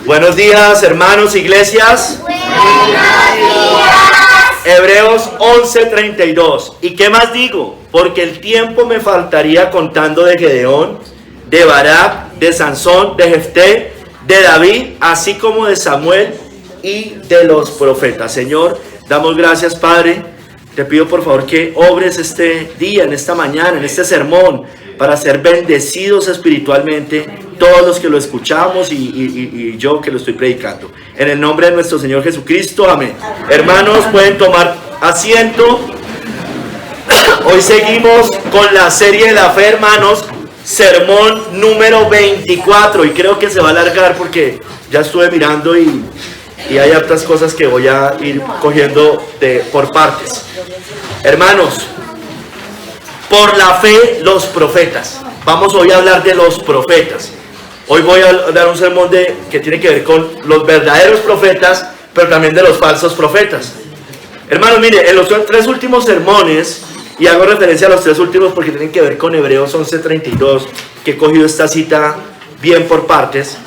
Buenos días, hermanos, iglesias. Buenos días. Hebreos 11:32. ¿Y qué más digo? Porque el tiempo me faltaría contando de Gedeón, de Barak, de Sansón, de Jefté, de David, así como de Samuel y de los profetas. Señor, damos gracias, Padre. Te pido por favor que obres este día, en esta mañana, en este sermón, para ser bendecidos espiritualmente todos los que lo escuchamos y yo que lo estoy predicando. En el nombre de nuestro Señor Jesucristo, amén. Hermanos, pueden tomar asiento. Hoy seguimos con la serie de la fe, hermanos. Sermón número 24. Y creo que se va a alargar porque ya estuve mirando y hay hartas cosas que voy a ir cogiendo por partes. Hermanos, por la fe, los profetas. Vamos hoy a hablar de los profetas. Hoy voy a dar un sermón que tiene que ver con los verdaderos profetas, pero también de los falsos profetas. Hermanos, mire, en los tres últimos sermones, y hago referencia a los tres últimos porque tienen que ver con Hebreos 11:32, que he cogido esta cita bien por partes.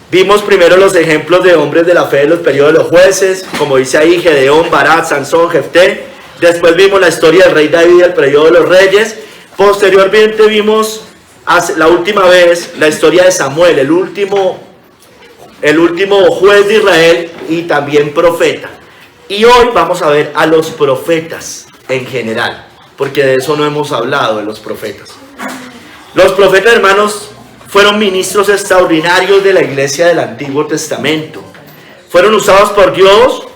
Vimos primero los ejemplos de hombres de la fe de los periodos de los jueces, como dice ahí, Gedeón, Barak, Sansón, Jefté. Después vimos la historia del rey David, el periodo de los reyes. Posteriormente vimos, la última vez, la historia de Samuel, el último juez de Israel y también profeta. Y hoy vamos a ver a los profetas en general, porque de eso no hemos hablado, de los profetas. Los profetas, hermanos, fueron ministros extraordinarios de la iglesia del Antiguo Testamento. Fueron usados por Dios,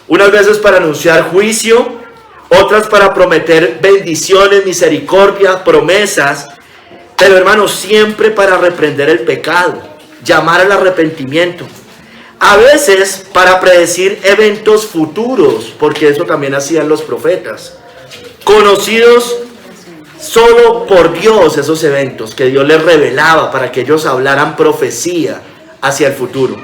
unas veces para anunciar juicio, otras para prometer bendiciones, misericordia, promesas, pero hermanos, siempre para reprender el pecado, llamar al arrepentimiento, a veces para predecir eventos futuros, porque eso también hacían los profetas, conocidos solo por Dios, esos eventos que Dios les revelaba para que ellos hablaran profecía hacia el futuro.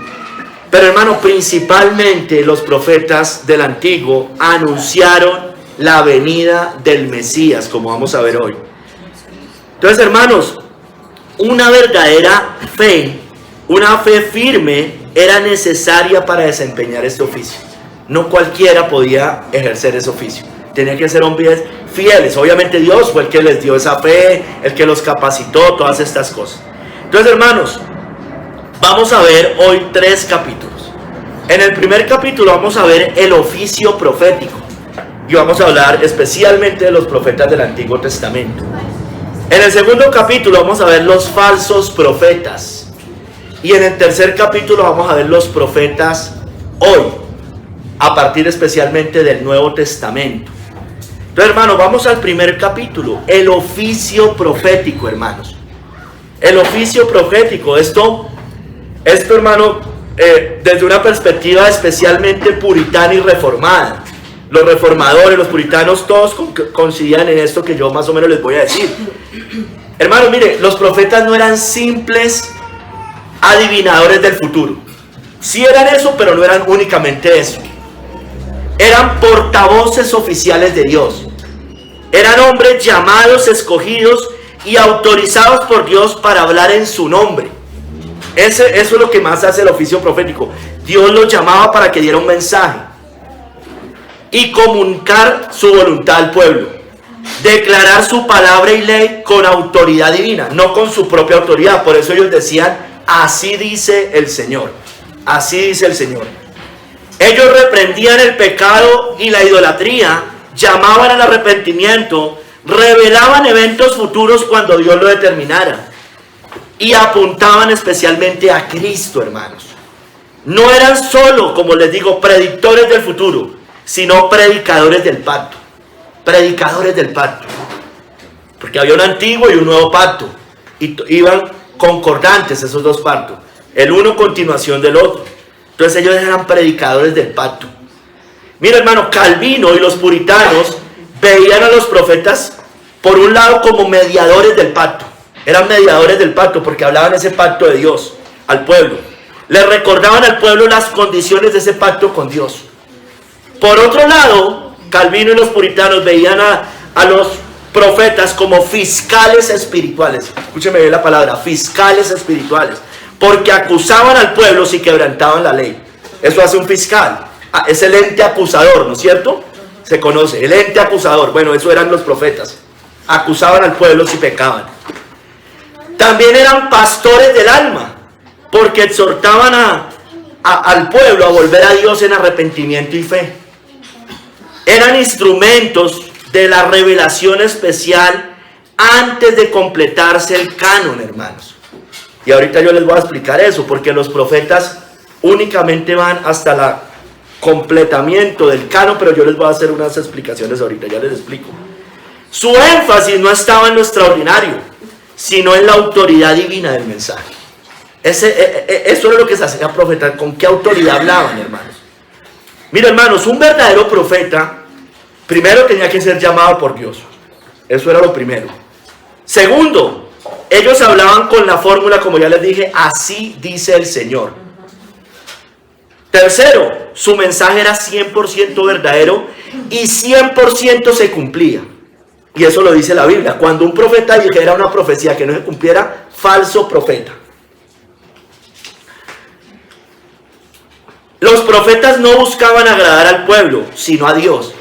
Pero hermano, principalmente los profetas del Antiguo anunciaron la venida del Mesías, como vamos a ver hoy. Entonces, hermanos, una verdadera fe, una fe firme, era necesaria para desempeñar este oficio. No cualquiera podía ejercer ese oficio. Tenía que ser hombres fieles. Obviamente Dios fue el que les dio esa fe, el que los capacitó, todas estas cosas. Entonces, hermanos, vamos a ver hoy 3 capítulos. En el primer capítulo vamos a ver el oficio profético. Y vamos a hablar especialmente de los profetas del Antiguo Testamento. En el segundo capítulo vamos a ver los falsos profetas. Y en el tercer capítulo vamos a ver los profetas hoy, a partir especialmente del Nuevo Testamento. Entonces, hermanos, vamos al primer capítulo, el oficio profético, hermanos. El oficio profético, esto hermano, desde una perspectiva especialmente puritana y reformada. Los reformadores, los puritanos, todos coincidían en esto que yo más o menos les voy a decir. Hermanos, mire, los profetas no eran simples adivinadores del futuro. Sí eran eso, pero no eran únicamente eso. Eran portavoces oficiales de Dios. Eran hombres llamados, escogidos y autorizados por Dios para hablar en su nombre. Eso es lo que más hace el oficio profético. Dios los llamaba para que diera un mensaje y comunicar su voluntad al pueblo, declarar su palabra y ley con autoridad divina, no con su propia autoridad. Por eso ellos decían, así dice el Señor, así dice el Señor. Ellos reprendían el pecado y la idolatría, llamaban al arrepentimiento, revelaban eventos futuros cuando Dios lo determinara y apuntaban especialmente a Cristo, hermanos. No eran solo, como les digo, predictores del futuro, sino predicadores del pacto. Predicadores del pacto. Porque había un antiguo y un nuevo pacto. Y iban concordantes esos dos pactos. El uno continuación del otro. Entonces ellos eran predicadores del pacto. Mira, hermano, Calvino y los puritanos veían a los profetas, por un lado, como mediadores del pacto. Eran mediadores del pacto porque hablaban ese pacto de Dios al pueblo. Le recordaban al pueblo las condiciones de ese pacto con Dios. Por otro lado, Calvino y los puritanos veían a los profetas como fiscales espirituales. Escúcheme bien la palabra, fiscales espirituales. porque acusaban al pueblo si quebrantaban la ley. Eso hace un fiscal. Es el ente acusador, ¿no es cierto? Se conoce, el ente acusador. Bueno, eso eran los profetas. Acusaban al pueblo si pecaban. También eran pastores del alma, porque exhortaban al pueblo a volver a Dios en arrepentimiento y fe. Eran instrumentos de la revelación especial antes de completarse el canon, hermanos. Y ahorita yo les voy a explicar eso, porque los profetas únicamente van hasta el completamiento del canon, pero yo les voy a hacer unas explicaciones ahorita, ya les explico. Su énfasis no estaba en lo extraordinario, sino en la autoridad divina del mensaje. Eso era lo que se hacía profeta. ¿Con qué autoridad hablaban, hermanos? Mira, hermanos, un verdadero profeta primero tenía que ser llamado por Dios. Eso era lo primero. Segundo, ellos hablaban con la fórmula, como ya les dije, así dice el Señor. Tercero, su mensaje era 100% verdadero y 100% se cumplía. Y eso lo dice la Biblia. Cuando un profeta dijera una profecía que no se cumpliera, falso profeta. Los profetas no buscaban agradar al pueblo, sino a Dios.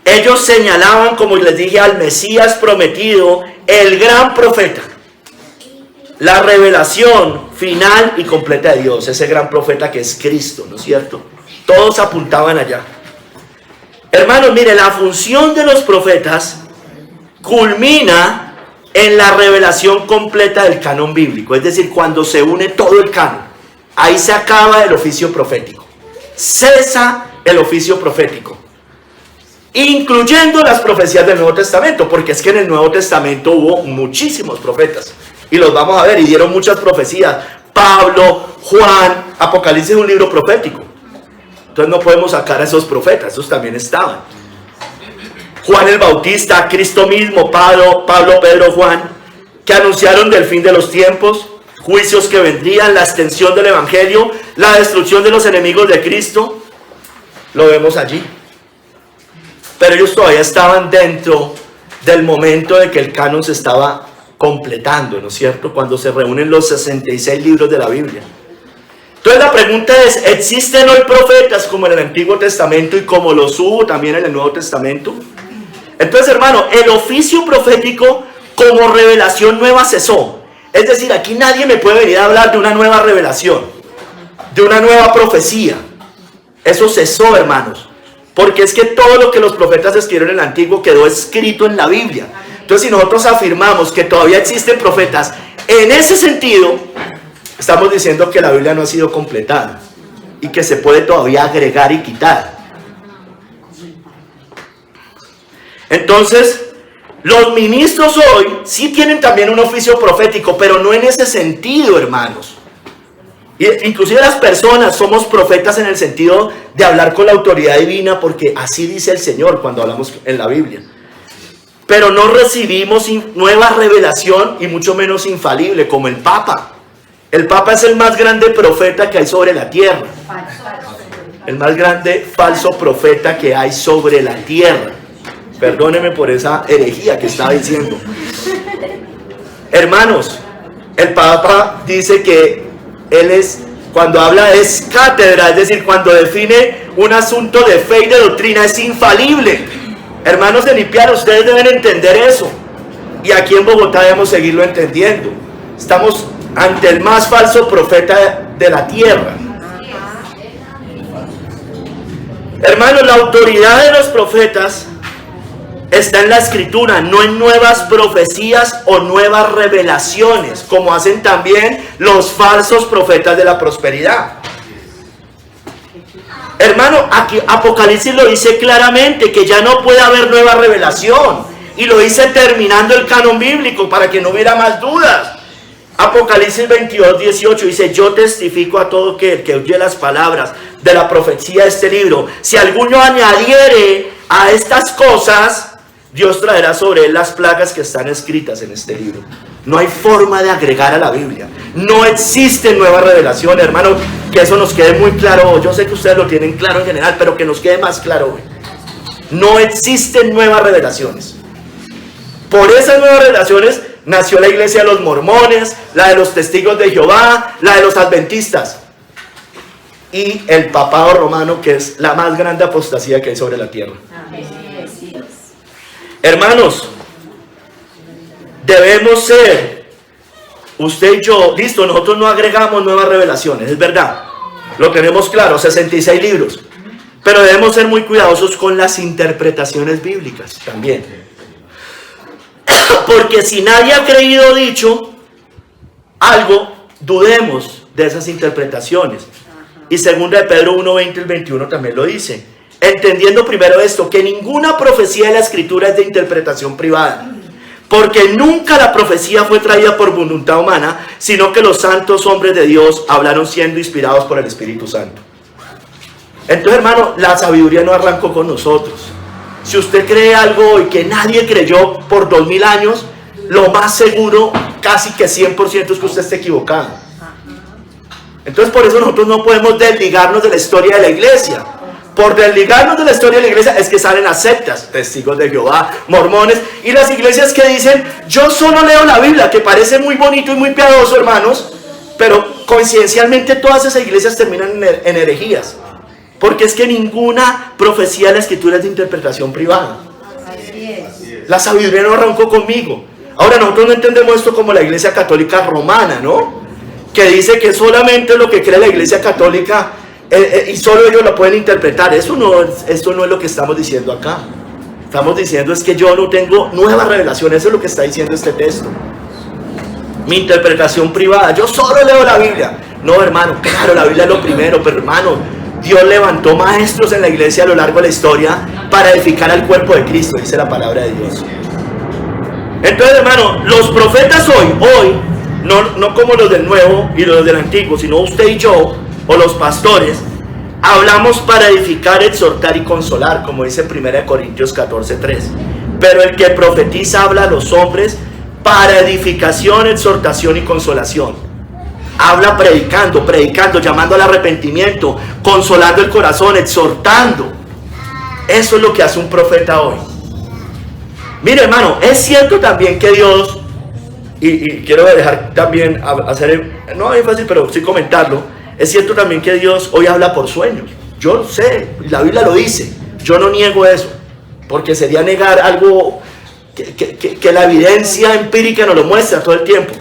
Ellos señalaban, como les dije, al Mesías prometido, el gran profeta. La revelación final y completa de Dios, ese gran profeta que es Cristo, ¿no es cierto? Todos apuntaban allá. Hermanos, mire, la función de los profetas culmina en la revelación completa del canon bíblico, es decir, cuando se une todo el canon, ahí se acaba el oficio profético, cesa el oficio profético, incluyendo las profecías del Nuevo Testamento, porque es que en el Nuevo Testamento hubo muchísimos profetas, y los vamos a ver, y dieron muchas profecías. Pablo, Juan, Apocalipsis es un libro profético, entonces no podemos sacar a esos profetas, esos también estaban. Juan el Bautista, Cristo mismo, Pablo, Pedro, Juan, que anunciaron del fin de los tiempos, juicios que vendrían, la extensión del Evangelio, la destrucción de los enemigos de Cristo, lo vemos allí. Pero ellos todavía estaban dentro del momento de que el canon se estaba completando, ¿no es cierto? Cuando se reúnen los 66 libros de la Biblia. Entonces la pregunta es, ¿existen hoy profetas como en el Antiguo Testamento y como los hubo también en el Nuevo Testamento? Entonces, hermano, el oficio profético como revelación nueva cesó. Es decir, aquí nadie me puede venir a hablar de una nueva revelación, de una nueva profecía. Eso cesó, hermanos. Porque es que todo lo que los profetas escribieron en el Antiguo quedó escrito en la Biblia. Entonces, si nosotros afirmamos que todavía existen profetas, en ese sentido, estamos diciendo que la Biblia no ha sido completada y que se puede todavía agregar y quitar. Entonces, los ministros hoy sí tienen también un oficio profético, pero no en ese sentido, hermanos. Inclusive las personas somos profetas en el sentido de hablar con la autoridad divina, porque así dice el Señor cuando hablamos en la Biblia. Pero no recibimos nueva revelación y mucho menos infalible, como el Papa. El Papa es el más grande profeta que hay sobre la tierra. El más grande falso profeta que hay sobre la tierra. Perdóneme por esa herejía que estaba diciendo. Hermanos, el Papa dice que él es, cuando habla es cátedra, es decir, cuando define un asunto de fe y de doctrina, es infalible. Hermanos de Nipiara, ustedes deben entender eso. Y aquí en Bogotá debemos seguirlo entendiendo. Estamos ante el más falso profeta de la tierra. Hermanos, la autoridad de los profetas está en la Escritura, no en nuevas profecías o nuevas revelaciones, como hacen también los falsos profetas de la prosperidad. Hermano, aquí Apocalipsis lo dice claramente, que ya no puede haber nueva revelación, y lo dice terminando el canon bíblico para que no hubiera más dudas. Apocalipsis 22, 18 dice: yo testifico a todo aquel que oye las palabras de la profecía de este libro, si alguno añadiere a estas cosas, Dios traerá sobre él las plagas que están escritas en este libro. No hay forma de agregar a la Biblia. No existe nueva revelación, hermano. Que eso nos quede muy claro hoy. Yo sé que ustedes lo tienen claro en general, pero que nos quede más claro hoy. No existen nuevas revelaciones. Por esas nuevas revelaciones Nació la iglesia de los mormones, la de los testigos de Jehová, la de los adventistas. Y el papado romano, que es la más grande apostasía que hay sobre la tierra. Hermanos, debemos ser, usted y yo, listo, nosotros no agregamos nuevas revelaciones, es verdad. Lo tenemos claro, 66 libros. Pero debemos ser muy cuidadosos con las interpretaciones bíblicas también. Porque si nadie ha creído o dicho algo, dudemos de esas interpretaciones. Y 2 de Pedro 1, 20 y 21 también lo dice. Entendiendo primero esto, que ninguna profecía de la Escritura es de interpretación privada. Porque nunca la profecía fue traída por voluntad humana, sino que los santos hombres de Dios hablaron siendo inspirados por el Espíritu Santo. Entonces, hermano, la sabiduría no arrancó con nosotros. Si usted cree algo hoy que nadie creyó por 2000 años, lo más seguro, casi que 100% es que usted esté equivocado. Entonces, por eso nosotros no podemos desligarnos de la historia de la iglesia. Por desligarnos de la historia de la iglesia es que salen las sectas, testigos de Jehová, mormones, y las iglesias que dicen, yo solo leo la Biblia, que parece muy bonito y muy piadoso, hermanos, pero coincidencialmente todas esas iglesias terminan en herejías. Porque es que ninguna profecía de la Escritura es de interpretación privada. La sabiduría no arrancó conmigo. Ahora nosotros no entendemos esto como la iglesia católica romana, ¿no? Que dice que solamente lo que cree la iglesia católica y solo ellos lo pueden interpretar. Esto no es lo que estamos diciendo acá. Estamos diciendo es que yo no tengo nueva revelación. Eso es lo que está diciendo este texto. Mi interpretación privada. Yo solo leo la Biblia. No, hermano, claro, la Biblia es lo primero, pero hermano, Dios levantó maestros en la iglesia a lo largo de la historia para edificar al cuerpo de Cristo, dice la palabra de Dios. Entonces, hermano, los profetas hoy, no como los del Nuevo y los del Antiguo, sino usted y yo, o los pastores, hablamos para edificar, exhortar y consolar, como dice 1 Corintios 14:3. Pero el que profetiza habla a los hombres para edificación, exhortación y consolación. Habla predicando, llamando al arrepentimiento, consolando el corazón, exhortando. Eso es lo que hace un profeta hoy. Mire, hermano, es cierto también que Dios, y quiero dejar también no es fácil, pero sí comentarlo. Es cierto también que Dios hoy habla por sueños. Yo sé, la Biblia lo dice. Yo no niego eso, porque sería negar algo que la evidencia empírica nos lo muestra todo el tiempo.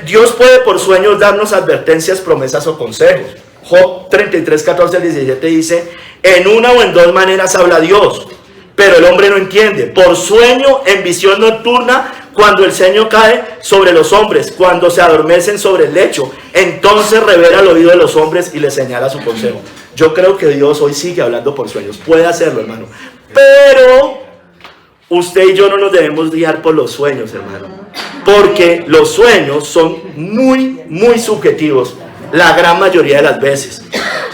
Dios puede por sueños darnos advertencias, promesas o consejos. Job 33, 14 al 17 dice, en una o en dos maneras habla Dios, pero el hombre no entiende. Por sueño, en visión nocturna, cuando el sueño cae sobre los hombres, cuando se adormecen sobre el lecho, entonces revela el oído de los hombres y les señala su consejo. Yo creo que Dios hoy sigue hablando por sueños. Puede hacerlo, hermano. Pero usted y yo no nos debemos guiar por los sueños, hermano. Porque los sueños son muy, muy subjetivos la gran mayoría de las veces.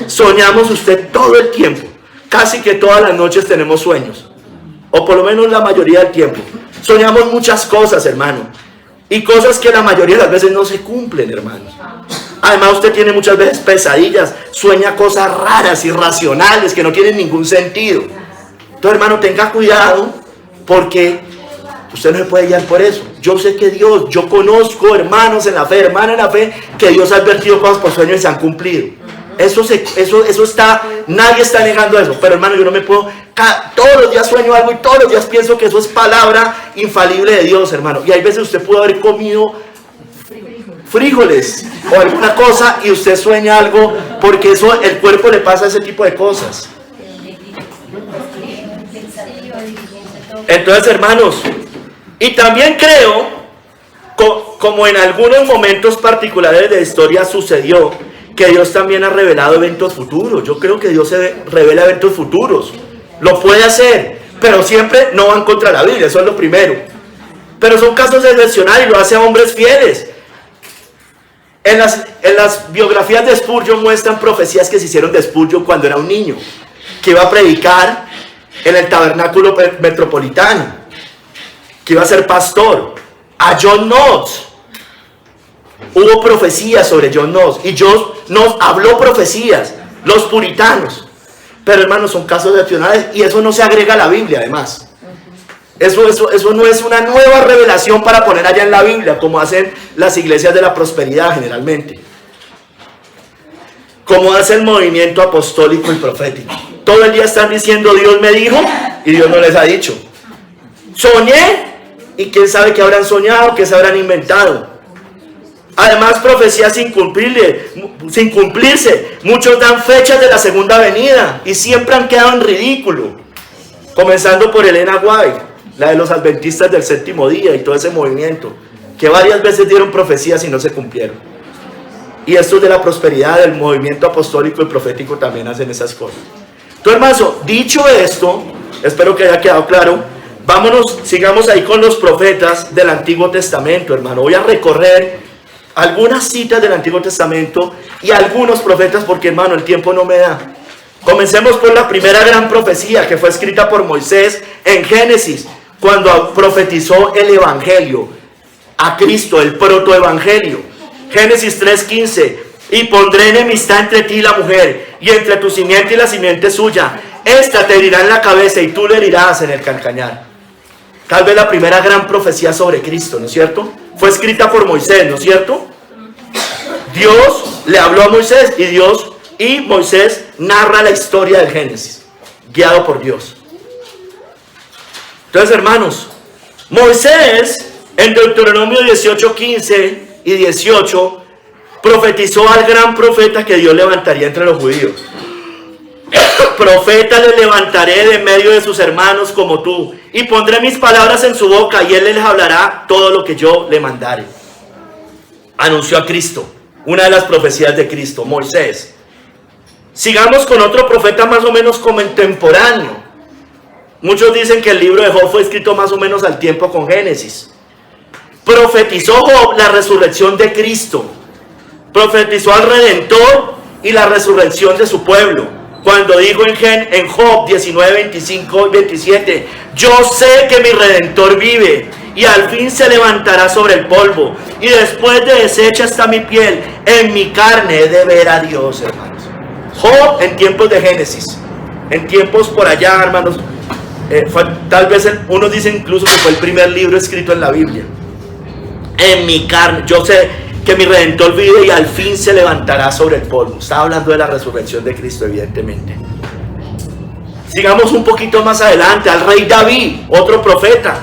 Soñamos usted todo el tiempo. Casi que todas las noches tenemos sueños. O por lo menos la mayoría del tiempo. Soñamos muchas cosas, hermano. Y cosas que la mayoría de las veces no se cumplen, hermanos. Además usted tiene muchas veces pesadillas. Sueña cosas raras, irracionales, que no tienen ningún sentido. Entonces, hermano, tenga cuidado, porque usted no se puede guiar por eso. Yo sé que Dios, yo conozco hermanos en la fe, hermanas en la fe, que Dios ha advertido cosas por sueños y se han cumplido. Eso está, nadie está negando eso. Pero hermano, yo no me puedo, todos los días sueño algo y todos los días pienso que eso es palabra infalible de Dios, hermano. Y hay veces usted pudo haber comido frijoles o alguna cosa y usted sueña algo, porque eso, el cuerpo le pasa ese tipo de cosas. Entonces, hermanos, y también creo, como en algunos momentos particulares de la historia sucedió, que Dios también ha revelado eventos futuros. Yo creo que Dios se revela eventos futuros. Lo puede hacer, pero siempre no van contra la Biblia, eso es lo primero. Pero son casos excepcionales y lo hace a hombres fieles. En las biografías de Spurgeon muestran profecías que se hicieron de Spurgeon cuando era un niño, que iba a predicar en el tabernáculo metropolitano, que iba a ser pastor. A John Knox, hubo profecías sobre John Knox, y John Knox habló profecías, los puritanos. Pero hermanos, son casos excepcionales y eso no se agrega a la Biblia, además. Eso no es una nueva revelación para poner allá en la Biblia, como hacen las iglesias de la prosperidad generalmente. Como hace el movimiento apostólico y profético. Todo el día están diciendo, Dios me dijo, y Dios no les ha dicho. Soñé, y quién sabe qué habrán soñado, qué se habrán inventado. Además, profecías sin cumplirse. Muchos dan fechas de la segunda venida, y siempre han quedado en ridículo. Comenzando por Elena White, la de los adventistas del séptimo día y todo ese movimiento, que varias veces dieron profecías y no se cumplieron. Y estos de la prosperidad, del movimiento apostólico y profético también hacen esas cosas. Entonces, hermano, dicho esto, espero que haya quedado claro, vámonos, sigamos ahí con los profetas del Antiguo Testamento, hermano. Voy a recorrer algunas citas del Antiguo Testamento y algunos profetas porque, hermano, el tiempo no me da. Comencemos por la primera gran profecía que fue escrita por Moisés en Génesis, cuando profetizó el Evangelio, a Cristo, el protoevangelio. Génesis 3:15, y pondré enemistad entre ti y la mujer, y entre tu simiente y la simiente suya. Esta te herirá en la cabeza y tú le herirás en el calcañar. Tal vez la primera gran profecía sobre Cristo, ¿no es cierto? Fue escrita por Moisés, ¿no es cierto? Dios le habló a Moisés y Moisés narra la historia del Génesis, guiado por Dios. Entonces, hermanos, Moisés en Deuteronomio 18:15 y 18 profetizó al gran profeta que Dios levantaría entre los judíos. Profeta le levantaré de medio de sus hermanos como tú, y pondré mis palabras en su boca, y él les hablará todo lo que yo le mandare. Anunció a Cristo, una de las profecías de Cristo, Moisés. Sigamos con otro profeta más o menos contemporáneo. Muchos dicen que el libro de Job fue escrito más o menos al tiempo con Génesis. Profetizó Job la resurrección de Cristo. Profetizó al Redentor y la resurrección de su pueblo. Cuando dijo en Job 19:25 y 27, yo sé que mi Redentor vive y al fin se levantará sobre el polvo. Y después de deshecha está mi piel, en mi carne he de ver a Dios, hermanos. Job en tiempos de Génesis. En tiempos por allá, hermanos. Tal vez unos dicen incluso que fue el primer libro escrito en la Biblia. En mi carne, yo sé que mi Redentor vive y al fin se levantará sobre el polvo. Está hablando de la resurrección de Cristo, evidentemente. Sigamos un poquito más adelante, al rey David, otro profeta.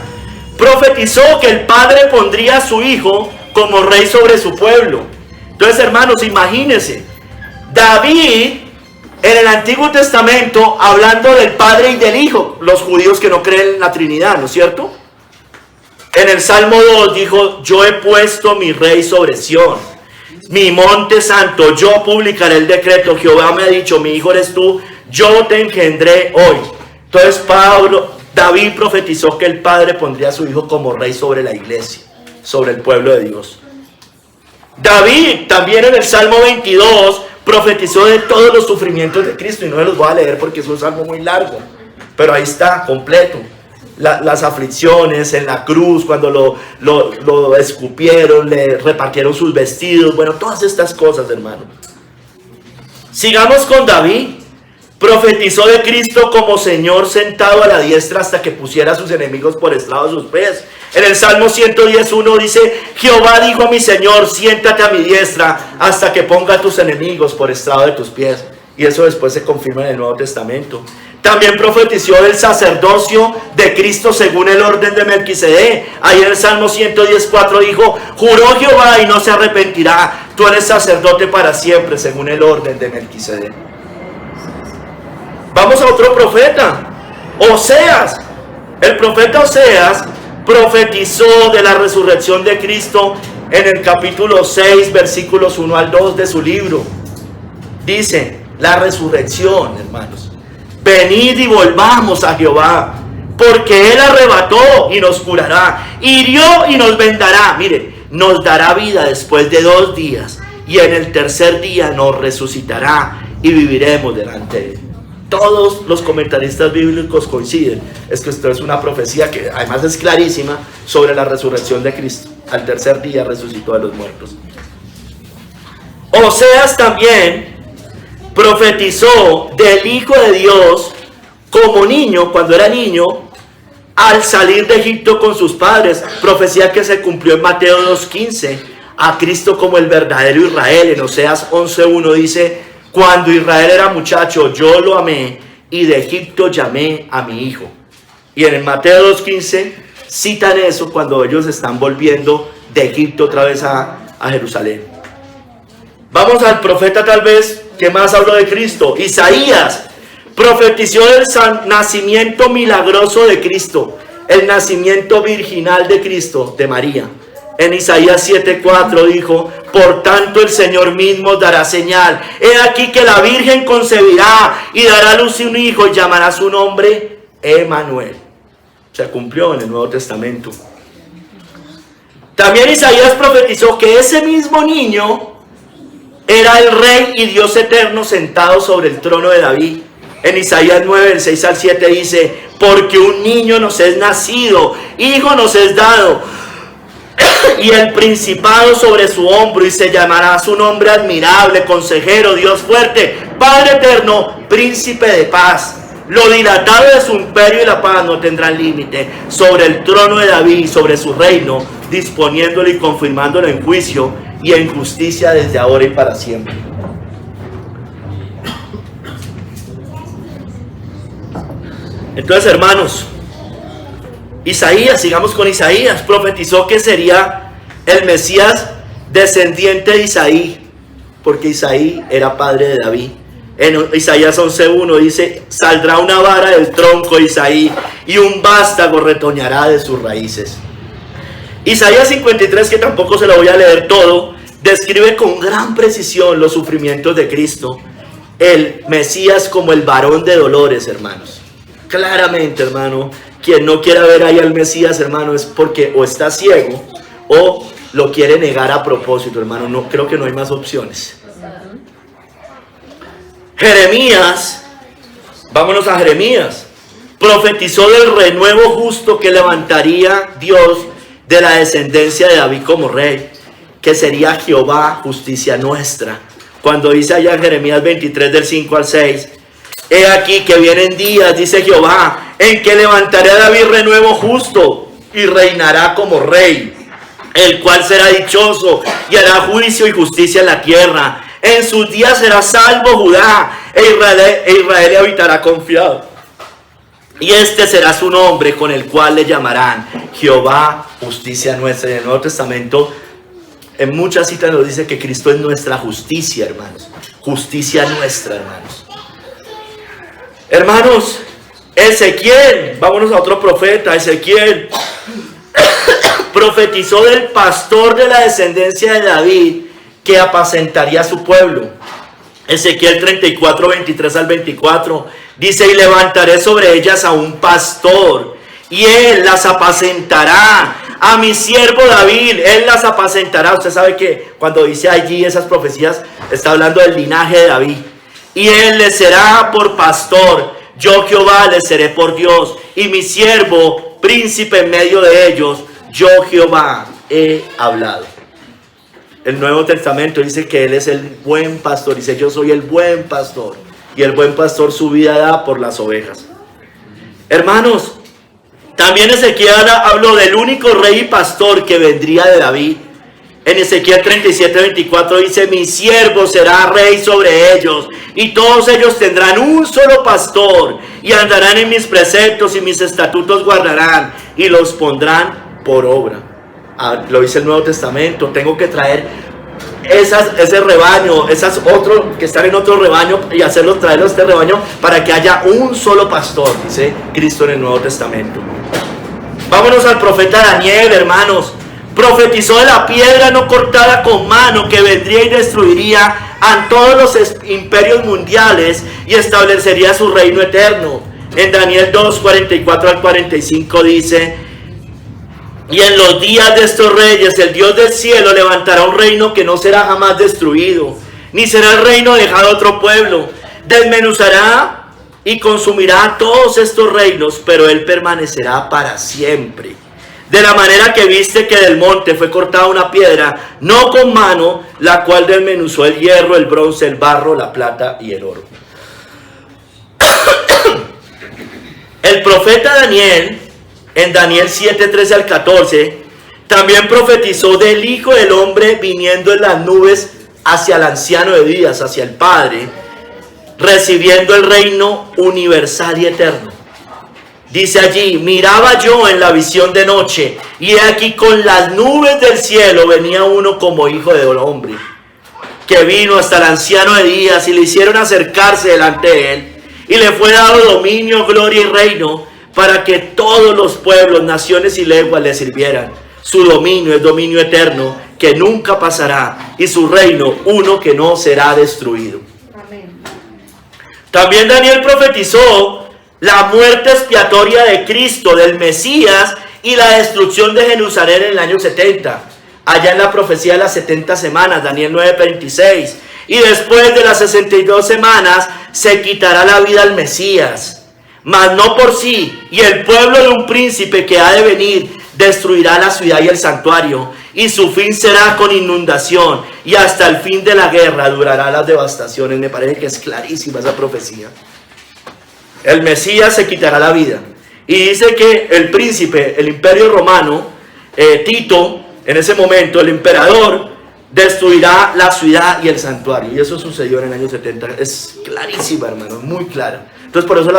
Profetizó que el Padre pondría a su Hijo como rey sobre su pueblo. Entonces, hermanos, imagínense, David en el Antiguo Testamento hablando del Padre y del Hijo, los judíos que no creen en la Trinidad, ¿no es cierto? En el Salmo 2 dijo, yo he puesto mi rey sobre Sión, mi monte santo, yo publicaré el decreto, Jehová me ha dicho, mi hijo eres tú, yo te engendré hoy. Entonces David profetizó que el Padre pondría a su Hijo como rey sobre la iglesia, sobre el pueblo de Dios. David también en el Salmo 22 profetizó de todos los sufrimientos de Cristo, y no me los voy a leer porque es un salmo muy largo, pero ahí está, completo. Las aflicciones en la cruz, cuando lo escupieron, le repartieron sus vestidos, bueno, todas estas cosas, hermano. Sigamos con David. Profetizó de Cristo como Señor sentado a la diestra hasta que pusiera a sus enemigos por estrado de sus pies. En el Salmo 110:1 dice, Jehová dijo a mi Señor, siéntate a mi diestra hasta que ponga a tus enemigos por estrado de tus pies. Y eso después se confirma en el Nuevo Testamento. También profetizó del sacerdocio de Cristo según el orden de Melquisedec. Ahí en el Salmo 110:4 dijo, juró Jehová y no se arrepentirá, tú eres sacerdote para siempre según el orden de Melquisedec. Vamos a otro profeta, Oseas. El profeta Oseas profetizó de la resurrección de Cristo en el capítulo 6, versículos 1 al 2 de su libro. Dice, la resurrección, hermanos. Venid y volvamos a Jehová, porque Él arrebató y nos curará, hirió y nos vendará. Mire, nos dará vida después de 2 días, y en el tercer día nos resucitará y viviremos delante de Él. Todos los comentaristas bíblicos coinciden, es que esto es una profecía que además es clarísima sobre la resurrección de Cristo. Al tercer día resucitó de los muertos. Oseas también profetizó del Hijo de Dios como niño, cuando era niño, al salir de Egipto con sus padres, profecía que se cumplió en Mateo 2:15, a Cristo como el verdadero Israel. En Oseas 11:1 dice: cuando Israel era muchacho, yo lo amé, y de Egipto llamé a mi hijo. Y en el Mateo 2:15 citan eso cuando ellos están volviendo de Egipto otra vez a Jerusalén. Vamos al profeta tal vez que más habló de Cristo. Isaías profetizó el nacimiento milagroso de Cristo, el nacimiento virginal de Cristo, de María. En Isaías 7:4 dijo: por tanto el Señor mismo dará señal. He aquí que la Virgen concebirá y dará a luz un hijo y llamará su nombre Emmanuel. Se cumplió en el Nuevo Testamento. También Isaías profetizó que ese mismo niño era el Rey y Dios eterno sentado sobre el trono de David. En Isaías 9, del 6 al 7 dice: porque un niño nos es nacido, hijo nos es dado, y el principado sobre su hombro, y se llamará su nombre admirable, consejero, Dios fuerte, Padre eterno, príncipe de paz. Lo dilatado de su imperio y la paz no tendrán límite sobre el trono de David y sobre su reino, disponiéndolo y confirmándolo en juicio y en justicia desde ahora y para siempre. Entonces, hermanos, Isaías, sigamos con Isaías, profetizó que sería el Mesías descendiente de Isaí, porque Isaí era padre de David. En Isaías 11:1 dice: saldrá una vara del tronco de Isaí y un vástago retoñará de sus raíces. Isaías 53, que tampoco se lo voy a leer todo, describe con gran precisión los sufrimientos de Cristo, el Mesías como el varón de dolores, hermanos. Claramente, hermano, quien no quiera ver ahí al Mesías, hermano, es porque o está ciego o lo quiere negar a propósito, hermano. No, creo que no hay más opciones. Jeremías, vámonos a Jeremías, profetizó del renuevo justo que levantaría Dios de la descendencia de David como rey, que sería Jehová, justicia nuestra. Cuando dice allá en Jeremías 23, del 5 al 6, he aquí que vienen días, dice Jehová, en que levantaré a David renuevo justo y reinará como rey, el cual será dichoso y hará juicio y justicia en la tierra. En sus días será salvo Judá, e Israel habitará confiado. Y este será su nombre, con el cual le llamarán Jehová, justicia nuestra. En el Nuevo Testamento, en muchas citas nos dice que Cristo es nuestra justicia, hermanos. Justicia nuestra, hermanos. Hermanos, Ezequiel, vámonos a otro profeta, Ezequiel profetizó del pastor de la descendencia de David que apacentaría a su pueblo. Ezequiel 34, 23 al 24 dice: y levantaré sobre ellas a un pastor, y él las apacentará, a mi siervo David, él las apacentará. Usted sabe que cuando dice allí esas profecías, está hablando del linaje de David. Y él les será por pastor, yo Jehová les seré por Dios, y mi siervo príncipe en medio de ellos, yo Jehová he hablado. El Nuevo Testamento dice que él es el buen pastor, dice: yo soy el buen pastor, y el buen pastor su vida da por las ovejas. Hermanos, también Ezequiel habló del único rey y pastor que vendría de David. En Ezequiel 37, 24 dice: mi siervo será rey sobre ellos, y todos ellos tendrán un solo pastor, y andarán en mis preceptos, y mis estatutos guardarán, y los pondrán por obra. Lo dice el Nuevo Testamento. Tengo que traer ese rebaño, esas otros que están en otro rebaño, y hacerlos traerlos a este rebaño para que haya un solo pastor, dice Cristo en el Nuevo Testamento. Vámonos al profeta Daniel, hermanos. Profetizó de la piedra no cortada con mano que vendría y destruiría a todos los imperios mundiales y establecería su reino eterno. En Daniel 2, 44 al 45 dice: y en los días de estos reyes el Dios del cielo levantará un reino que no será jamás destruido, ni será el reino dejado a otro pueblo. Desmenuzará y consumirá todos estos reinos, pero él permanecerá para siempre. De la manera que viste que del monte fue cortada una piedra, no con mano, la cual desmenuzó el hierro, el bronce, el barro, la plata y el oro. El profeta Daniel en Daniel 7, 13 al 14, también profetizó del Hijo del Hombre viniendo en las nubes hacia el anciano de días, hacia el Padre, recibiendo el reino universal y eterno. Dice allí: miraba yo en la visión de noche, y he aquí con las nubes del cielo venía uno como hijo del hombre, que vino hasta el anciano de días, y le hicieron acercarse delante de él, y le fue dado dominio, gloria y reino, para que todos los pueblos, naciones y lenguas le sirvieran. Su dominio es dominio eterno, que nunca pasará, y su reino uno que no será destruido. Amén. También Daniel profetizó la muerte expiatoria de Cristo, del Mesías, y la destrucción de Jerusalén en el año 70. Allá en la profecía de las 70 semanas, Daniel 9:26. Y después de las 62 semanas se quitará la vida al Mesías, mas no por sí, y el pueblo de un príncipe que ha de venir destruirá la ciudad y el santuario, y su fin será con inundación, y hasta el fin de la guerra durará las devastaciones. Me parece que es clarísima esa profecía. El Mesías se quitará la vida, y dice que el príncipe, el imperio romano, Tito, en ese momento el emperador, destruirá la ciudad y el santuario, y eso sucedió en el año 70. Es clarísima, hermano, muy clara. Entonces por eso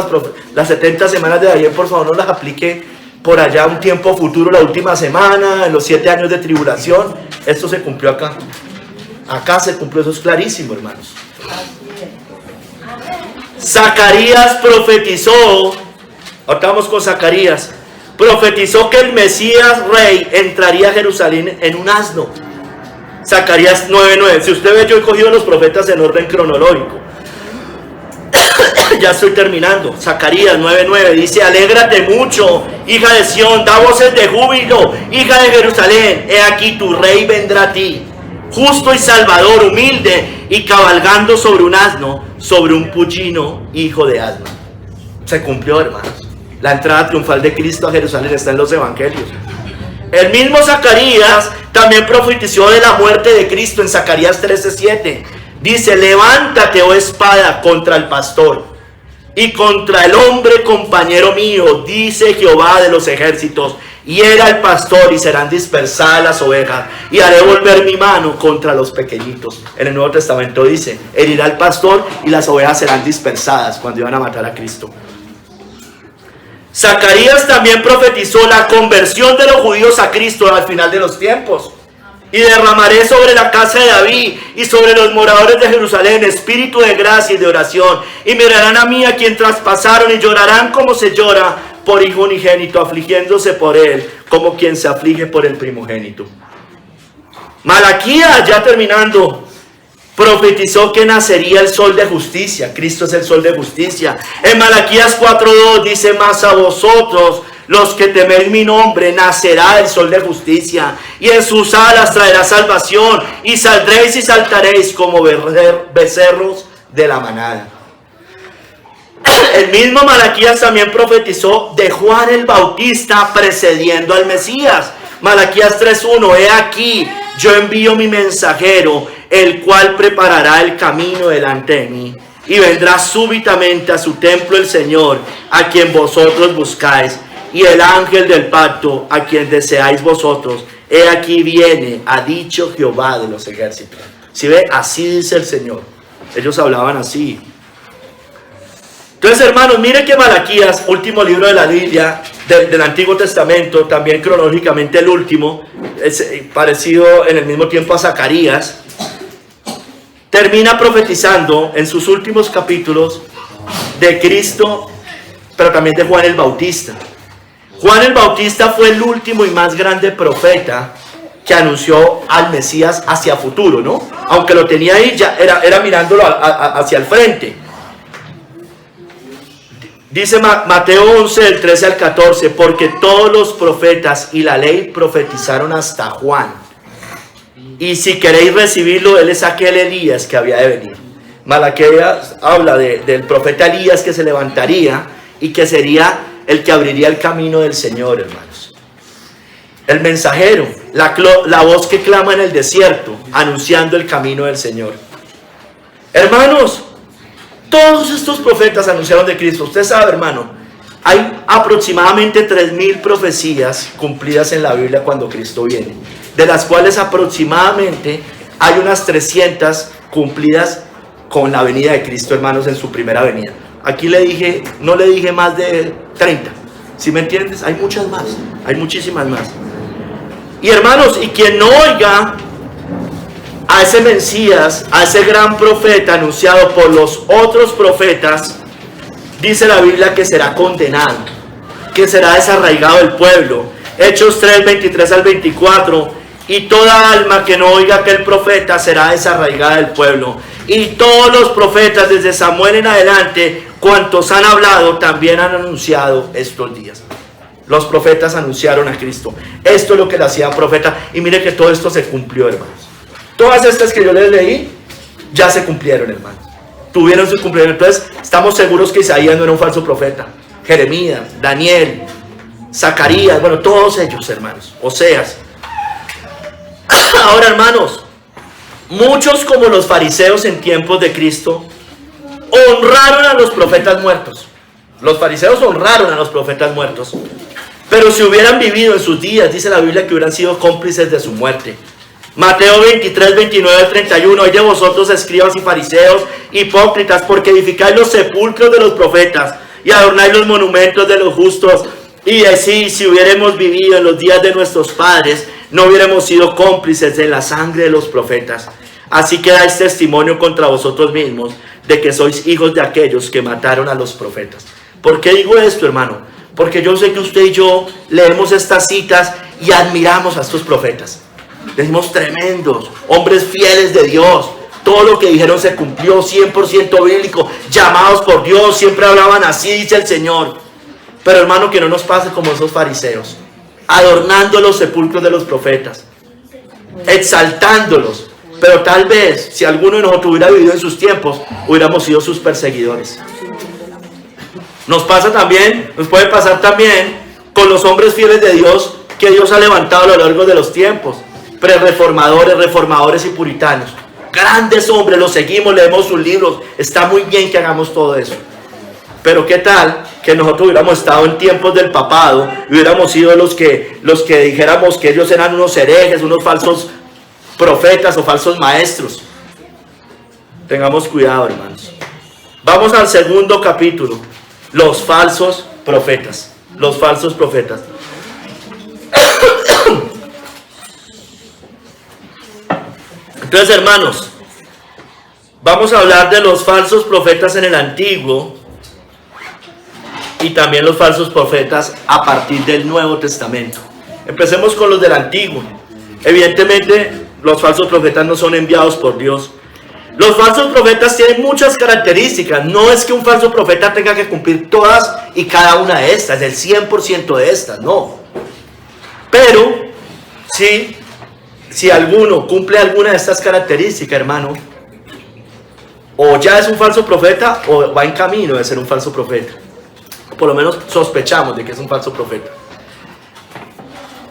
las 70 semanas de Daniel, por favor, no las aplique por allá un tiempo futuro, la última semana, en los 7 años de tribulación. Esto se cumplió acá. Acá se cumplió, eso es clarísimo, hermanos. Zacarías profetizó, ahorita vamos con Zacarías, profetizó que el Mesías rey entraría a Jerusalén en un asno. Zacarías 9:9. Si usted ve, yo he cogido los profetas en orden cronológico. Ya estoy terminando. Zacarías 9:9 dice: alégrate mucho, hija de Sión, da voces de júbilo, hija de Jerusalén, he aquí tu rey vendrá a ti, justo y salvador, humilde, y cabalgando sobre un asno, sobre un pollino, hijo de asno. Se cumplió, hermanos. La entrada triunfal de Cristo a Jerusalén está en los evangelios. El mismo Zacarías también profetizó de la muerte de Cristo en Zacarías 13:7. Dice: levántate, oh espada, contra el pastor y contra el hombre compañero mío, dice Jehová de los ejércitos. Hiera al pastor y serán dispersadas las ovejas, y haré volver mi mano contra los pequeñitos. En el Nuevo Testamento dice: herirá al pastor y las ovejas serán dispersadas, cuando iban a matar a Cristo. Zacarías también profetizó la conversión de los judíos a Cristo al final de los tiempos. Y derramaré sobre la casa de David y sobre los moradores de Jerusalén espíritu de gracia y de oración, y mirarán a mí a quien traspasaron, y llorarán como se llora por hijo unigénito, afligiéndose por él como quien se aflige por el primogénito. Malaquías, ya terminando, profetizó que nacería el sol de justicia. Cristo es el sol de justicia. En Malaquías 4:2 dice: mas a vosotros, los que teméis mi nombre, nacerá el sol de justicia, y en sus alas traerá salvación, y saldréis y saltaréis como becerros de la manada. El mismo Malaquías también profetizó de Juan el Bautista precediendo al Mesías. Malaquías 3:1: he aquí, yo envío mi mensajero, el cual preparará el camino delante de mí, y vendrá súbitamente a su templo el Señor, a quien vosotros buscáis, y el ángel del pacto, a quien deseáis vosotros. He aquí viene, ha dicho Jehová de los ejércitos. Si ve, así dice el Señor. Ellos hablaban así. Entonces, hermanos, mire que Malaquías, último libro de la Biblia, del Antiguo Testamento, también cronológicamente el último, es parecido en el mismo tiempo a Zacarías, termina profetizando en sus últimos capítulos de Cristo, pero también de Juan el Bautista. Juan el Bautista fue el último y más grande profeta que anunció al Mesías hacia futuro, ¿no? Aunque lo tenía ahí, ya era mirándolo hacia el frente. Dice Mateo 11, del 13 al 14, porque todos los profetas y la ley profetizaron hasta Juan. Y si queréis recibirlo, él es aquel Elías que había de venir. Malaquías habla del profeta Elías que se levantaría y que sería el que abriría el camino del Señor, hermanos. El mensajero, la voz que clama en el desierto, anunciando el camino del Señor. Hermanos, todos estos profetas anunciaron de Cristo. Usted sabe, hermano, Hay aproximadamente 3.000 profecías cumplidas en la Biblia cuando Cristo viene, de las cuales aproximadamente hay unas 300 cumplidas con la venida de Cristo, hermanos, en su primera venida. Aquí no le dije más de 30, ¿sí me entiendes? Hay muchas más, hay muchísimas más. Y hermanos, y quien no oiga a ese Mesías, a ese gran profeta anunciado por los otros profetas, dice la Biblia que será condenado, que será desarraigado del pueblo. Hechos 3, 23 al 24. Y toda alma que no oiga a aquel profeta será desarraigada del pueblo. Y todos los profetas desde Samuel en adelante, cuantos han hablado, también han anunciado estos días. Los profetas anunciaron a Cristo. Esto es lo que le hacía profeta. Y mire que todo esto se cumplió, hermanos. Todas estas que yo les leí ya se cumplieron, hermanos. Tuvieron su cumplimiento. Entonces estamos seguros que Isaías no era un falso profeta. Jeremías, Daniel, Zacarías, bueno, todos ellos, hermanos. Oseas. Ahora, hermanos, muchos como los fariseos en tiempos de Cristo honraron a los profetas muertos. Los fariseos honraron a los profetas muertos, pero si hubieran vivido en sus días, dice la Biblia que hubieran sido cómplices de su muerte. Mateo 23, 29 al 31. Hay de vosotros, escribas y fariseos, hipócritas, porque edificáis los sepulcros de los profetas y adornáis los monumentos de los justos, y decís, si hubiéramos vivido en los días de nuestros padres, no hubiéramos sido cómplices de la sangre de los profetas. Así que dais testimonio contra vosotros mismos de que sois hijos de aquellos que mataron a los profetas. ¿Por qué digo esto, hermano? Porque yo sé que usted y yo leemos estas citas y admiramos a estos profetas. Decimos tremendos, hombres fieles de Dios. Todo lo que dijeron se cumplió, 100% bíblico, llamados por Dios, siempre hablaban así, dice el Señor. Pero hermano, que no nos pase como esos fariseos, adornando los sepulcros de los profetas, exaltándolos. Pero tal vez, si alguno de nosotros hubiera vivido en sus tiempos, hubiéramos sido sus perseguidores. Nos puede pasar también con los hombres fieles de Dios que Dios ha levantado a lo largo de los tiempos. Pre-reformadores, reformadores y puritanos. Grandes hombres, los seguimos, leemos sus libros. Está muy bien que hagamos todo eso. Pero ¿qué tal que nosotros hubiéramos estado en tiempos del papado y hubiéramos sido los que dijéramos que ellos eran unos herejes, unos falsos profetas o falsos maestros? Tengamos cuidado, hermanos. Vamos al segundo capítulo. Los falsos profetas. Los falsos profetas. Entonces, hermanos, vamos a hablar de los falsos profetas en el Antiguo y también los falsos profetas a partir del Nuevo Testamento. Empecemos con los del Antiguo. Evidentemente, los falsos profetas no son enviados por Dios. Los falsos profetas tienen muchas características. No es que un falso profeta tenga que cumplir todas y cada una de estas, el 100% de estas, no. Pero, si alguno cumple alguna de estas características, hermano, o ya es un falso profeta o va en camino de ser un falso profeta. Por lo menos sospechamos de que es un falso profeta.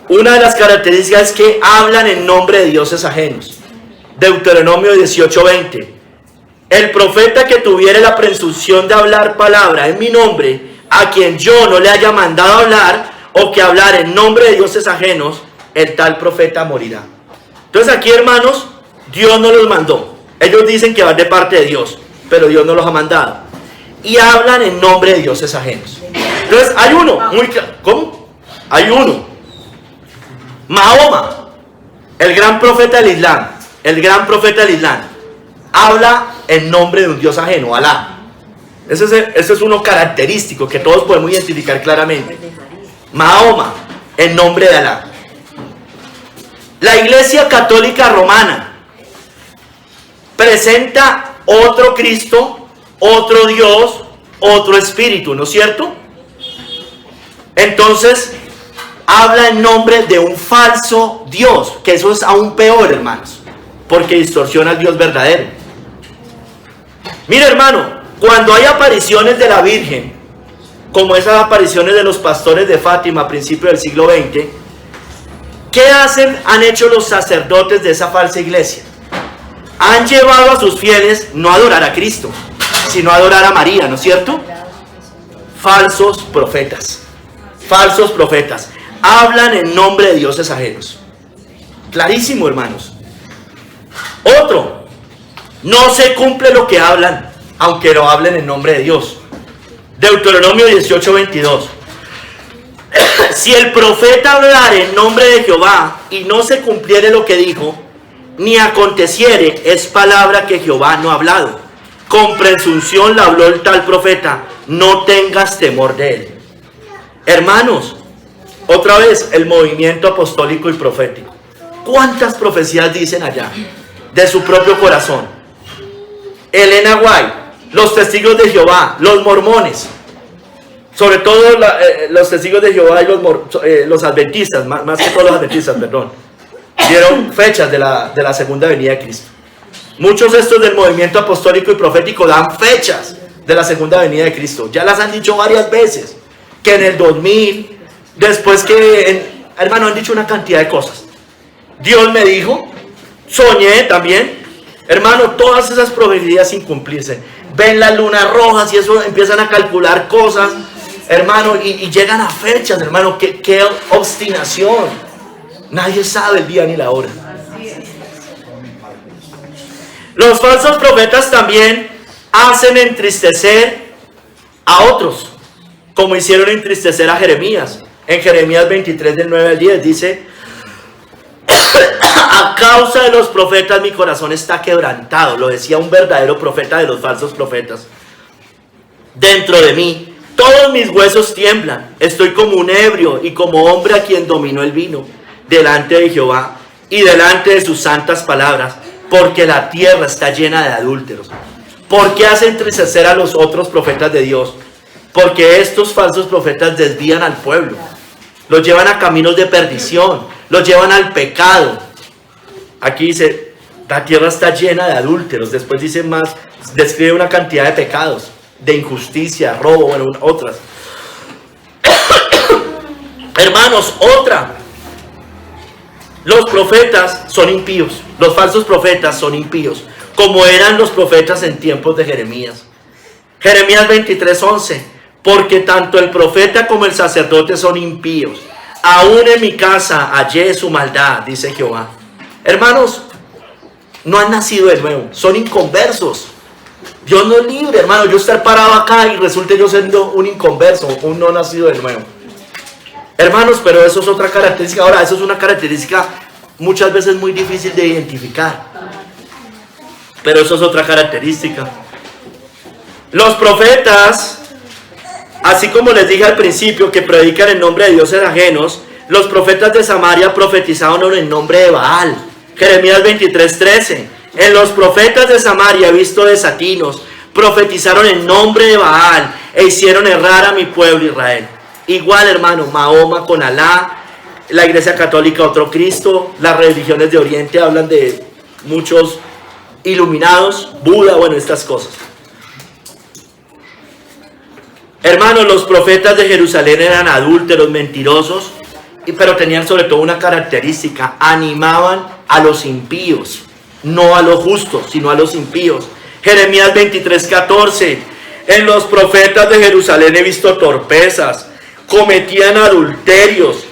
Una de las características es que hablan en nombre de dioses ajenos. Deuteronomio 18:20. El profeta que tuviere la presunción de hablar palabra en mi nombre, a quien yo no le haya mandado hablar, o que hablar en nombre de dioses ajenos, el tal profeta morirá. Entonces aquí, hermanos, Dios no los mandó. Ellos dicen que van de parte de Dios, pero Dios no los ha mandado. Y hablan en nombre de dioses ajenos. Entonces hay uno, ¿cómo? Hay uno. Mahoma, el gran profeta del Islam. El gran profeta del Islam habla en nombre de un dios ajeno, Alá. Ese es uno característico que todos podemos identificar claramente. Mahoma, en nombre de Alá. La Iglesia Católica Romana presenta otro Cristo, otro Dios, otro Espíritu, ¿no es cierto? Entonces, habla en nombre de un falso Dios, que eso es aún peor, hermanos, porque distorsiona al Dios verdadero. Mira, hermano, cuando hay apariciones de la Virgen, como esas apariciones de los pastores de Fátima a principios del siglo XX, ¿qué han hecho los sacerdotes de esa falsa iglesia? Han llevado a sus fieles no a adorar a Cristo, sino a adorar a María, ¿no es cierto? falsos profetas. Falsos profetas. Hablan en nombre de dioses ajenos. Clarísimo, hermanos. Otro. No se cumple lo que hablan, aunque lo hablen en nombre de Dios. Deuteronomio 18:22. Si el profeta hablara en nombre de Jehová y no se cumpliere lo que dijo, ni aconteciere, es palabra que Jehová no ha hablado. Con presunción la habló el tal profeta, no tengas temor de él. Hermanos, otra vez el movimiento apostólico y profético. ¿Cuántas profecías dicen allá? De su propio corazón. Elena White, los testigos de Jehová, los mormones. Sobre todo los testigos de Jehová y los adventistas, más que todos los adventistas, perdón, dieron fechas de la segunda venida de Cristo. Muchos de estos del movimiento apostólico y profético dan fechas de la segunda venida de Cristo. Ya las han dicho varias veces, que en el 2000, después hermano, han dicho una cantidad de cosas. Dios me dijo, soñé también, hermano, todas esas profecías sin cumplirse. Ven las lunas rojas y eso, empiezan a calcular cosas, hermano, y llegan a fechas, hermano. Qué obstinación. Nadie sabe el día ni la hora. Los falsos profetas también hacen entristecer a otros, como hicieron entristecer a Jeremías. En Jeremías 23 del 9 al 10 dice: a causa de los profetas mi corazón está quebrantado. Lo decía un verdadero profeta de los falsos profetas. Dentro de mí todos mis huesos tiemblan. Estoy como un ebrio y como hombre a quien dominó el vino, delante de Jehová y delante de sus santas palabras, porque la tierra está llena de adúlteros. ¿Por qué hace entristecer a los otros profetas de Dios? Porque estos falsos profetas desvían al pueblo, los llevan a caminos de perdición, los llevan al pecado. Aquí dice, la tierra está llena de adúlteros. Después dice más, describe una cantidad de pecados, de injusticia, robo, bueno, otras. Hermanos, otra. Los profetas son impíos. Los falsos profetas son impíos, como eran los profetas en tiempos de Jeremías. Jeremías 23:11. Porque tanto el profeta como el sacerdote son impíos. Aún en mi casa hallé su maldad, dice Jehová. Hermanos, no han nacido de nuevo, son inconversos. Dios nos libre, hermano, yo estar parado acá y resulte yo siendo un inconverso, un no nacido de nuevo. Hermanos, pero eso es otra característica. Ahora, eso es una característica muchas veces muy difícil de identificar. Pero eso es otra característica. Los profetas, así como les dije al principio, que predican en nombre de dioses ajenos, los profetas de Samaria profetizaron en nombre de Baal. Jeremías 23:13. En los profetas de Samaria he visto desatinos, profetizaron en nombre de Baal e hicieron errar a mi pueblo Israel. Igual, hermano, Mahoma con Alá, la Iglesia Católica otro Cristo, las religiones de Oriente hablan de muchos iluminados, Buda, bueno, estas cosas. Hermanos, los profetas de Jerusalén eran adúlteros, mentirosos, pero tenían sobre todo una característica: animaban a los impíos, no a los justos, sino a los impíos. Jeremías 23:14. En los profetas de Jerusalén he visto torpezas, cometían adulterios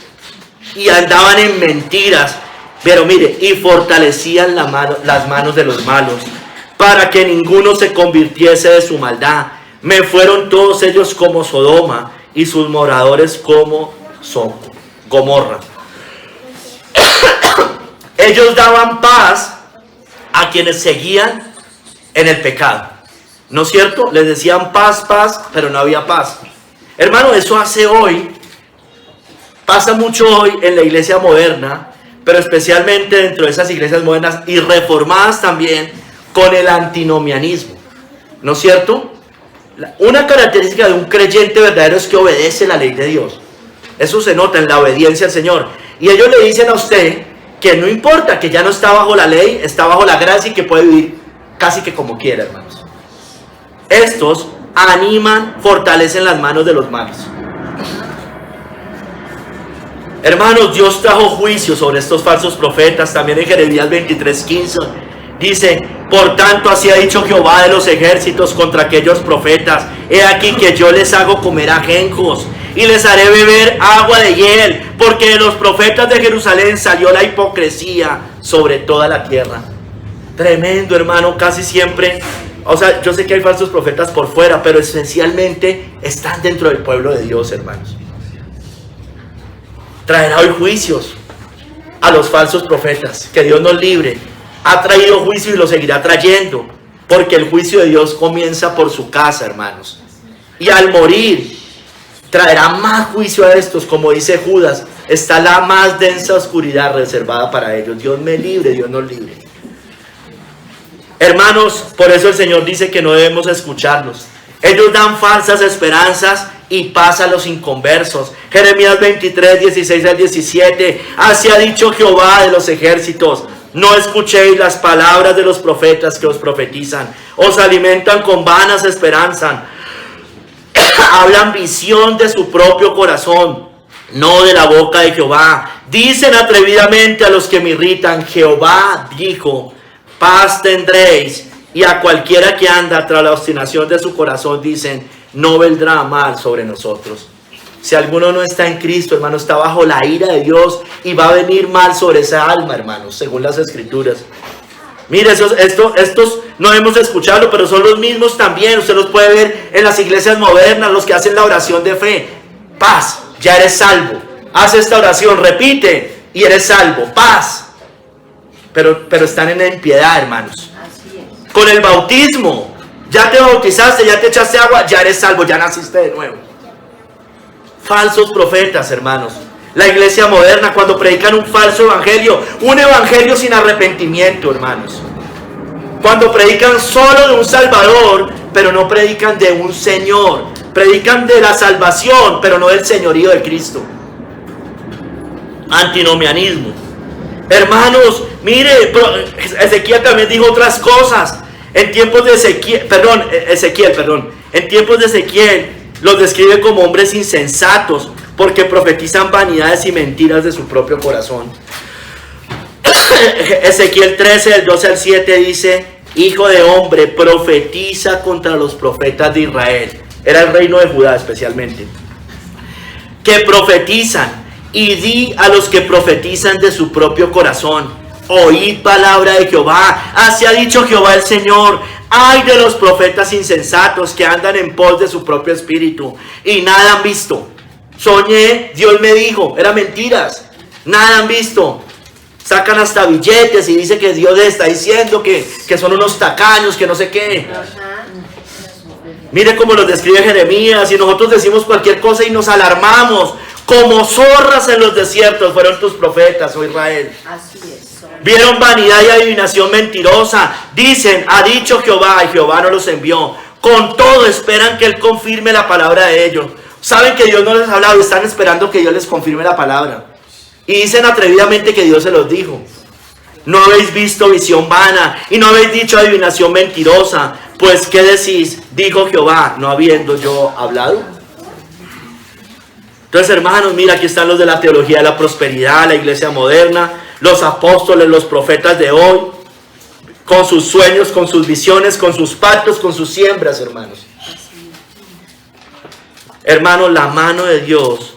y andaban en mentiras, pero mire, y fortalecían las manos de los malos, para que ninguno se convirtiese de su maldad. Me fueron todos ellos como Sodoma, y sus moradores como Gomorra. Ellos daban paz a quienes seguían en el pecado, ¿no es cierto? Les decían paz, paz, pero no había paz. Hermano, eso hace hoy, pasa mucho hoy en la iglesia moderna, pero especialmente dentro de esas iglesias modernas y reformadas también, con el antinomianismo, ¿no es cierto? Una característica de un creyente verdadero es que obedece la ley de Dios. Eso se nota en la obediencia al Señor. Y ellos le dicen a usted que no importa, que ya no está bajo la ley, está bajo la gracia y que puede vivir casi que como quiera, hermanos. Estos animan, fortalecen las manos de los malos. Hermanos, Dios trajo juicio sobre estos falsos profetas. También en Jeremías 23:15 Dice, por tanto así ha dicho Jehová de los ejércitos contra aquellos profetas: he aquí que yo les hago comer ajenjos y les haré beber agua de hiel, porque de los profetas de Jerusalén salió la hipocresía sobre toda la tierra. Tremendo, hermano. Casi siempre, o sea, yo sé que hay falsos profetas por fuera, pero esencialmente están dentro del pueblo de Dios, hermanos. Traerá hoy juicios a los falsos profetas, que Dios nos libre. Ha traído juicio y lo seguirá trayendo, porque el juicio de Dios comienza por su casa, hermanos. Y al morir traerá más juicio a estos, como dice Judas: está la más densa oscuridad reservada para ellos. Dios me libre, Dios nos libre. Hermanos, por eso el Señor dice que no debemos escucharlos. Ellos dan falsas esperanzas y paz a los inconversos. Jeremías 23, 16 al 17. Así ha dicho Jehová de los ejércitos: no escuchéis las palabras de los profetas que os profetizan. Os alimentan con vanas esperanzas. Hablan visión de su propio corazón, no de la boca de Jehová. Dicen atrevidamente a los que me irritan: Jehová dijo, paz tendréis. Y a cualquiera que anda tras la obstinación de su corazón dicen: no vendrá mal sobre nosotros. Si alguno no está en Cristo, hermano, está bajo la ira de Dios, y va a venir mal sobre esa alma, hermanos, según las Escrituras. Mire, estos no hemos escuchado, pero son los mismos también. Usted los puede ver en las iglesias modernas, los que hacen la oración de fe. Paz, ya eres salvo. Haz esta oración, repite, y eres salvo. Paz. Pero están en la impiedad, hermanos. Con el bautismo, ya te bautizaste, ya te echaste agua, ya eres salvo, ya naciste de nuevo. Falsos profetas, hermanos. La iglesia moderna, cuando predican un falso evangelio, un evangelio sin arrepentimiento, hermanos. Cuando predican solo de un Salvador, pero no predican de un Señor. Predican de la salvación, pero no del señorío de Cristo. Antinomianismo. Hermanos, mire, Ezequiel también dijo otras cosas. En tiempos de Ezequiel, en tiempos de Ezequiel los describe como hombres insensatos, porque profetizan vanidades y mentiras de su propio corazón. Ezequiel 13, del 12 al 7 dice: hijo de hombre, profetiza contra los profetas de Israel. Era el reino de Judá especialmente. Que profetizan, y di a los que profetizan de su propio corazón: oíd palabra de Jehová. Así ha dicho Jehová el Señor: ay de los profetas insensatos que andan en pos de su propio espíritu y nada han visto. Soñé, Dios me dijo, eran mentiras. Nada han visto. Sacan hasta billetes y dice que Dios les está diciendo que son unos tacaños, que no sé qué. Mire cómo los describe Jeremías, y nosotros decimos cualquier cosa y nos alarmamos. Como zorras en los desiertos fueron tus profetas, oh Israel. Así es. Vieron vanidad y adivinación mentirosa. Dicen: ha dicho Jehová, y Jehová no los envió. Con todo esperan que Él confirme la palabra de ellos. Saben que Dios no les ha hablado y están esperando que Dios les confirme la palabra. Y dicen atrevidamente que Dios se los dijo. No habéis visto visión vana, y no habéis dicho adivinación mentirosa. Pues ¿qué decís? Dijo Jehová, no habiendo yo hablado. Entonces, hermanos, mira, aquí están los de la teología de la prosperidad, la iglesia moderna, los apóstoles, los profetas de hoy, con sus sueños, con sus visiones, con sus pactos, con sus siembras, hermanos. Hermanos, la mano de Dios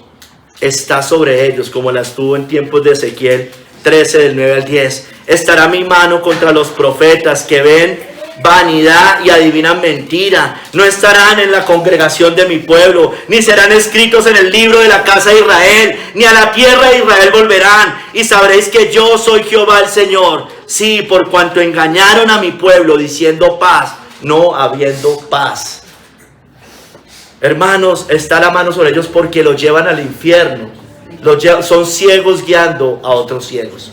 está sobre ellos, como la estuvo en tiempos de Ezequiel 13, del 9 al 10. Estará mi mano contra los profetas que ven vanidad y adivinan mentira. No estarán en la congregación de mi pueblo, ni serán escritos en el libro de la casa de Israel, ni a la tierra de Israel volverán. Y sabréis que yo soy Jehová el Señor. Sí, por cuanto engañaron a mi pueblo diciendo paz, no habiendo paz. Hermanos, está la mano sobre ellos porque los llevan al infierno. Son ciegos guiando a otros ciegos.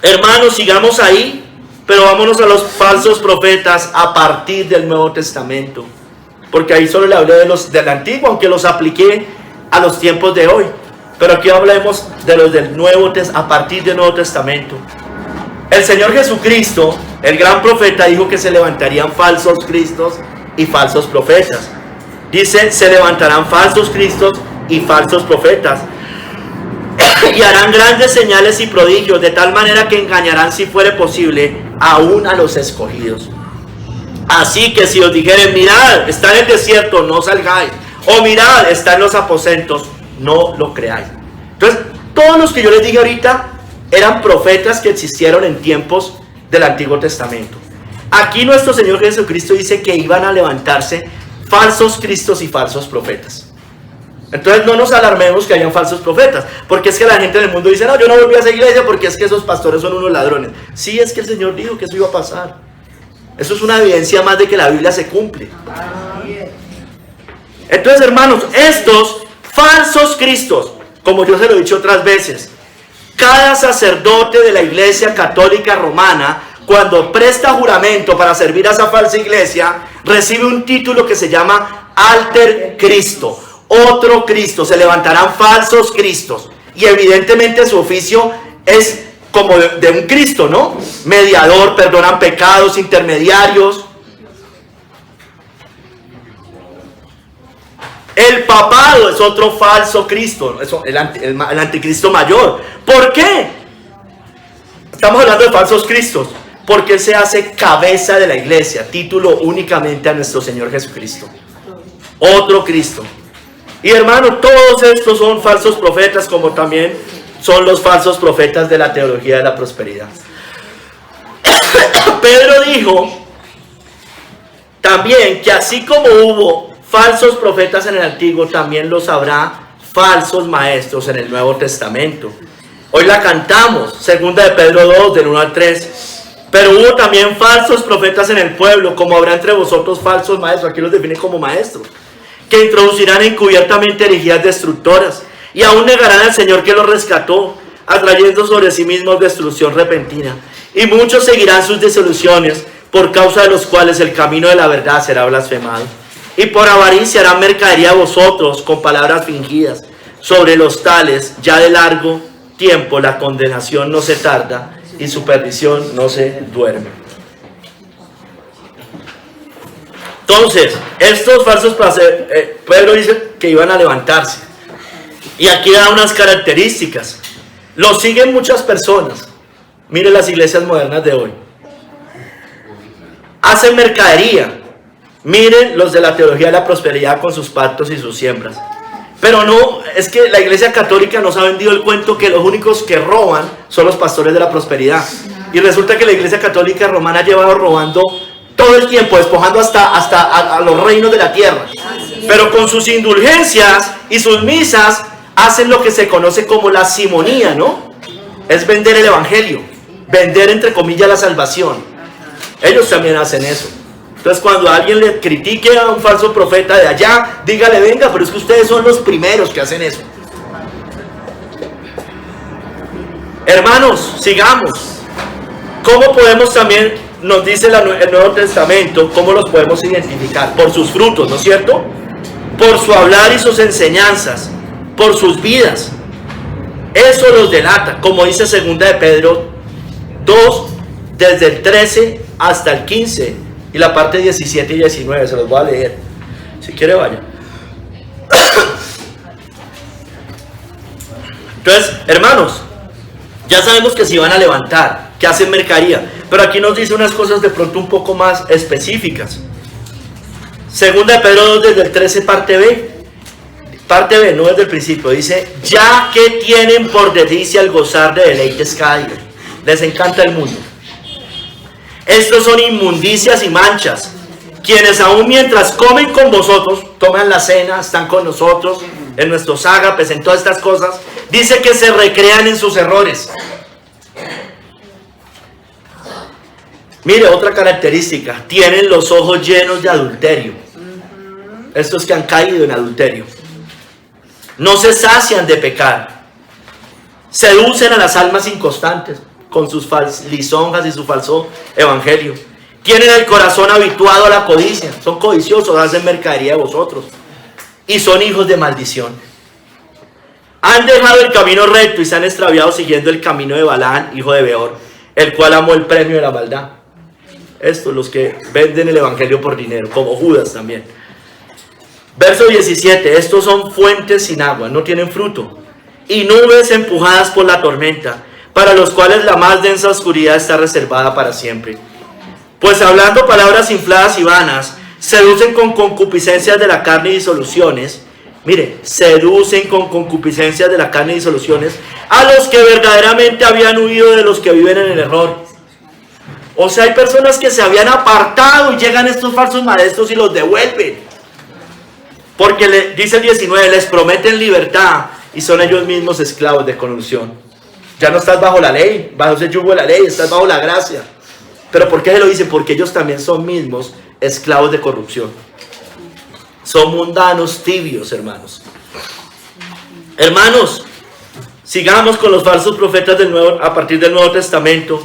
Hermanos, sigamos ahí. Pero vámonos a los falsos profetas a partir del Nuevo Testamento. Porque ahí solo le hablé de los del Antiguo, aunque los apliqué a los tiempos de hoy. Pero aquí hablemos de los del Nuevo a partir del Nuevo Testamento. El Señor Jesucristo, el gran profeta, dijo que se levantarían falsos cristos y falsos profetas. Dice: se levantarán falsos cristos y falsos profetas. Y harán grandes señales y prodigios, de tal manera que engañarán, si fuere posible, aún a los escogidos. Así que si os dijeren, mirad, está en el desierto, no salgáis, o mirad, está en los aposentos, no lo creáis. Entonces, todos los que yo les dije ahorita eran profetas que existieron en tiempos del Antiguo Testamento. Aquí nuestro Señor Jesucristo dice que iban a levantarse falsos cristos y falsos profetas. Entonces no nos alarmemos que hayan falsos profetas, porque es que la gente del mundo dice, no, yo no volví a esa iglesia porque es que esos pastores son unos ladrones. Sí, es que el Señor dijo que eso iba a pasar. Eso es una evidencia más de que la Biblia se cumple. Entonces, hermanos, estos falsos cristos, como yo se lo he dicho otras veces, cada sacerdote de la Iglesia Católica Romana, cuando presta juramento para servir a esa falsa iglesia, recibe un título que se llama Alter Cristo, otro Cristo. Se levantarán falsos cristos, y evidentemente su oficio es como de un Cristo, ¿no? Mediador, perdonan pecados, intermediarios. El papado es otro falso Cristo, el anticristo mayor. ¿Por qué? Estamos hablando de falsos cristos, porque Él se hace cabeza de la iglesia, título únicamente a nuestro Señor Jesucristo. Otro Cristo. Y hermano, todos estos son falsos profetas, como también son los falsos profetas de la teología de la prosperidad. Pedro dijo también que así como hubo falsos profetas en el Antiguo, también los habrá falsos maestros en el Nuevo Testamento. Hoy la cantamos, segunda de Pedro 2, del 1 al 3. Pero hubo también falsos profetas en el pueblo, como habrá entre vosotros falsos maestros, aquí los define como maestros, que introducirán encubiertamente herejías destructoras, y aún negarán al Señor que los rescató, atrayendo sobre sí mismos destrucción repentina. Y muchos seguirán sus disoluciones, por causa de los cuales el camino de la verdad será blasfemado. Y por avaricia harán mercadería a vosotros con palabras fingidas. Sobre los tales, ya de largo tiempo, la condenación no se tarda, y su perdición no se duerme. Entonces, estos falsos Pedro dice que iban a levantarse. Y aquí da unas características. Los siguen muchas personas. Mire las iglesias modernas de hoy. Hacen mercadería. Miren los de la teología de la prosperidad con sus pactos y sus siembras. Pero no, es que la iglesia católica nos ha vendido el cuento que los únicos que roban son los pastores de la prosperidad. Y resulta que la iglesia católica romana ha llevado robando todo el tiempo, despojando hasta a los reinos de la tierra. Pero con sus indulgencias y sus misas hacen lo que se conoce como la simonía, ¿no? Es vender el evangelio, vender entre comillas la salvación. Ellos también hacen eso. Entonces, cuando alguien le critique a un falso profeta de allá, dígale, venga, pero es que ustedes son los primeros que hacen eso. Hermanos, sigamos. ¿Cómo podemos también, nos dice el Nuevo Testamento, cómo los podemos identificar? Por sus frutos, ¿no es cierto? Por su hablar y sus enseñanzas, por sus vidas. Eso los delata, como dice segunda de Pedro 2, desde el 13 hasta el 15. Y la parte 17 y 19, se los voy a leer. Si quiere, vaya. Entonces, hermanos, ya sabemos que se van a levantar, que hacen mercadería. Pero aquí nos dice unas cosas de pronto un poco más específicas. Segunda de Pedro 2, desde el 13, parte B. Parte B, no desde el principio. Dice, ya que tienen por delicia el gozar de deleites cada día. Les encanta el mundo. Estos son inmundicias y manchas, quienes aún mientras comen con vosotros, toman la cena, están con nosotros, en nuestros ágapes, en todas estas cosas, dice que se recrean en sus errores. Mire, otra característica, tienen los ojos llenos de adulterio. Estos que han caído en adulterio. No se sacian de pecar. Seducen a las almas inconstantes con sus lisonjas y su falso evangelio. Tienen el corazón habituado a la codicia. Son codiciosos, hacen mercadería de vosotros. Y son hijos de maldición. Han dejado el camino recto y se han extraviado siguiendo el camino de Balaán, hijo de Beor, el cual amó el premio de la maldad. Estos, los que venden el evangelio por dinero, como Judas también. Verso 17. Estos son fuentes sin agua, no tienen fruto, y nubes empujadas por la tormenta, para los cuales la más densa oscuridad está reservada para siempre. Pues hablando palabras infladas y vanas, seducen con concupiscencias de la carne y disoluciones. Mire, seducen con concupiscencias de la carne y disoluciones a los que verdaderamente habían huido de los que viven en el error. O sea, hay personas que se habían apartado y llegan estos falsos maestros y los devuelven. Porque dice el 19, les prometen libertad y son ellos mismos esclavos de corrupción. Ya no estás bajo la ley, bajo ese yugo de la ley, estás bajo la gracia. ¿Pero por qué se lo dicen? Porque ellos también son mismos esclavos de corrupción. Son mundanos tibios, hermanos. Hermanos, sigamos con los falsos profetas del Nuevo, a partir del Nuevo Testamento.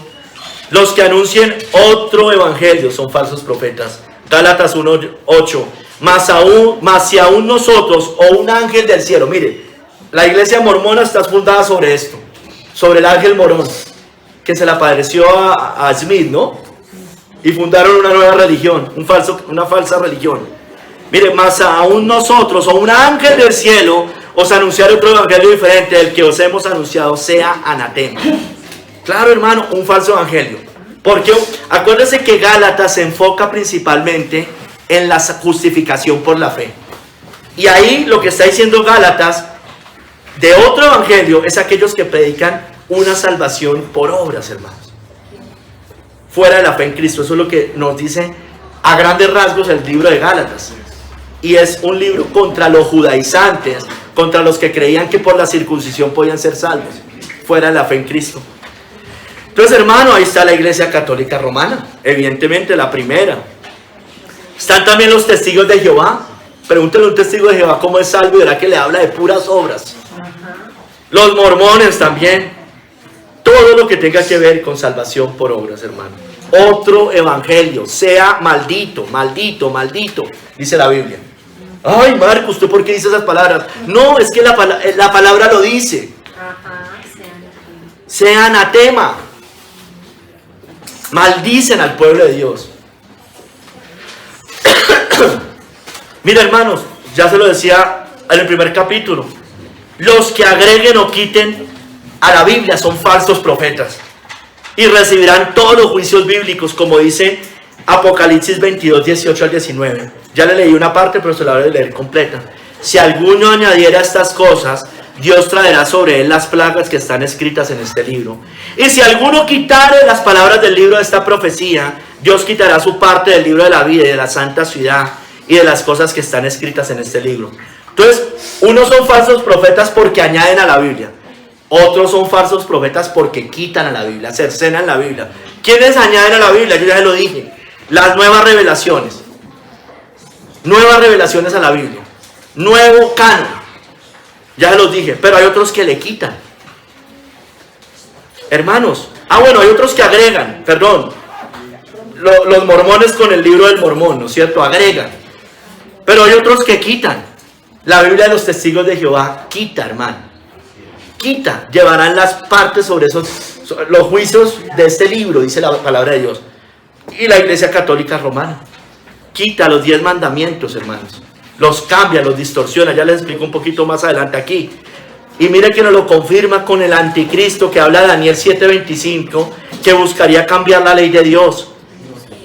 Los que anuncien otro evangelio son falsos profetas. Gálatas 1:8. Mas si aún nosotros o un ángel del cielo. Mire, la iglesia mormona está fundada sobre esto, sobre el ángel morón, que se le apareció a Smith, ¿no? Y fundaron una nueva religión, una falsa religión. Mire, mas aún nosotros o un ángel del cielo os anunciar otro evangelio diferente del que os hemos anunciado, sea anatema. Claro, hermano, un falso evangelio. Porque acuérdense que Gálatas se enfoca principalmente en la justificación por la fe. Y ahí lo que está diciendo Gálatas de otro evangelio es aquellos que predican una salvación por obras, hermanos, fuera de la fe en Cristo. Eso es lo que nos dice a grandes rasgos el libro de Gálatas. Y es un libro contra los judaizantes, contra los que creían que por la circuncisión podían ser salvos, fuera de la fe en Cristo. Entonces, hermano, ahí está la Iglesia Católica Romana, evidentemente la primera. Están también los testigos de Jehová. Pregúntale a un testigo de Jehová cómo es salvo y verá que le habla de puras obras. Los mormones también. Todo lo que tenga que ver con salvación por obras, hermano. Otro evangelio, sea maldito, maldito, maldito, dice la Biblia. Ay, Marco, ¿usted por qué dice esas palabras? No, es que la palabra lo dice. Sea anatema. Maldicen al pueblo de Dios. Mira, hermanos, ya se lo decía en el primer capítulo. Los que agreguen o quiten a la Biblia son falsos profetas y recibirán todos los juicios bíblicos, como dice Apocalipsis 22, 18 al 19. Ya le leí una parte, pero se la voy a leer completa. Si alguno añadiera estas cosas, Dios traerá sobre él las plagas que están escritas en este libro. Y si alguno quitare las palabras del libro de esta profecía, Dios quitará su parte del libro de la vida y de la santa ciudad y de las cosas que están escritas en este libro. Entonces, unos son falsos profetas porque añaden a la Biblia. Otros son falsos profetas porque quitan a la Biblia, cercenan la Biblia. ¿Quiénes añaden a la Biblia? Yo ya se lo dije. Las nuevas revelaciones. Nuevas revelaciones a la Biblia. Nuevo canon. Ya se los dije. Pero hay otros que le quitan. Hermanos. Bueno, hay otros que agregan. Perdón. Los mormones con el libro del mormón, ¿no es cierto? Agregan. Pero hay otros que quitan. La Biblia de los testigos de Jehová quita, hermano. Quita, llevarán las partes sobre los juicios de este libro, dice la palabra de Dios. Y la Iglesia Católica Romana quita los 10 mandamientos, hermanos. Los cambia, los distorsiona. Ya les explico un poquito más adelante aquí. Y mire que nos lo confirma con el anticristo que habla de Daniel 7:25, que buscaría cambiar la ley de Dios.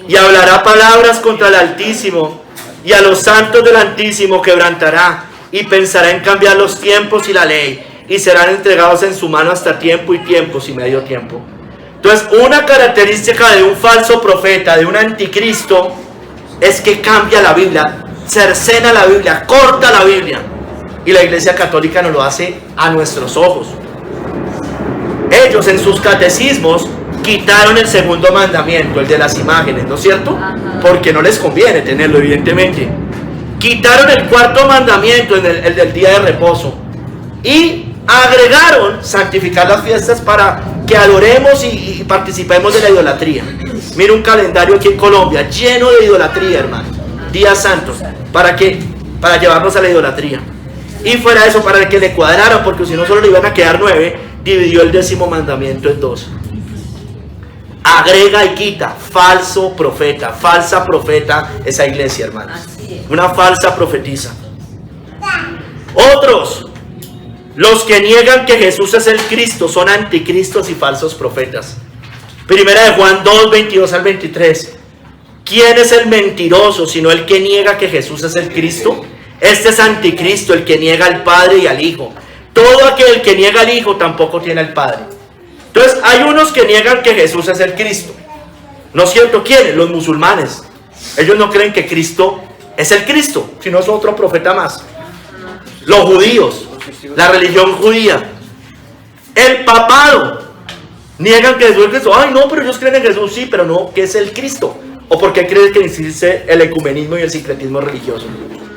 Y hablará palabras contra el Altísimo, y a los santos del Altísimo quebrantará, y pensará en cambiar los tiempos y la ley, y serán entregados en su mano hasta tiempo y tiempos y medio tiempo. Entonces, una característica de un falso profeta, de un anticristo, es que cambia la Biblia, cercena la Biblia, corta la Biblia. Y la Iglesia Católica nos lo hace a nuestros ojos. Ellos en sus catecismos quitaron el segundo mandamiento, el de las imágenes, ¿no es cierto? Porque no les conviene tenerlo, evidentemente. Quitaron el cuarto mandamiento, el del día de reposo. Y agregaron santificar las fiestas para que adoremos y participemos de la idolatría. Mira un calendario aquí en Colombia lleno de idolatría, hermano. Días santos. ¿Para qué? Para llevarnos a la idolatría. Y fuera de eso, para que le cuadraran, porque si no solo le iban a quedar 9, dividió el 10º mandamiento en 2. Agrega y quita. Falso profeta, falsa profeta esa iglesia, hermanos. Una falsa profetisa. Otros. Los que niegan que Jesús es el Cristo son anticristos y falsos profetas. Primera de Juan 2, 22 al 23. ¿Quién es el mentiroso sino el que niega que Jesús es el Cristo? Este es anticristo, el que niega al Padre y al Hijo. Todo aquel que niega al Hijo tampoco tiene al Padre. Entonces hay unos que niegan que Jesús es el Cristo. ¿No es cierto? ¿Quiénes? Los musulmanes. Ellos no creen que Cristo es el Cristo, sino es otro profeta más. Los judíos, la religión judía, el papado, niegan que Jesús es el Cristo. Ay, no, pero ellos creen en Jesús, sí, pero no, que es el Cristo. ¿O por qué creen que existe el ecumenismo y el sincretismo religioso?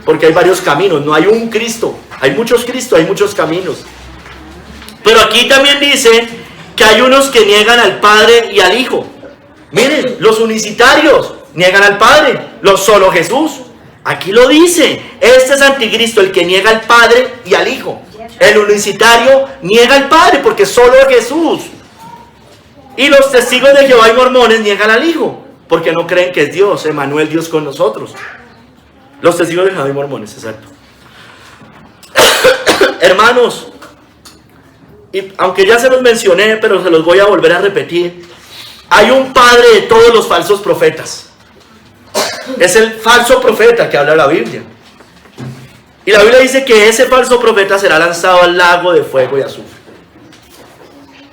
Porque hay varios caminos, no hay un Cristo, hay muchos Cristos, hay muchos caminos. Pero aquí también dice que hay unos que niegan al Padre y al Hijo. Miren, los unicitarios niegan al Padre, los solo Jesús. Aquí lo dice, este es anticristo, el que niega al Padre y al Hijo. El unicitario niega al Padre porque solo Jesús. Y los testigos de Jehová y mormones niegan al Hijo porque no creen que es Dios, Emmanuel, Dios con nosotros. Los testigos de Jehová y mormones, exacto. Hermanos, y aunque ya se los mencioné, pero se los voy a volver a repetir. Hay un padre de todos los falsos profetas. Es el falso profeta que habla la Biblia. Y la Biblia dice que ese falso profeta será lanzado al lago de fuego y azufre.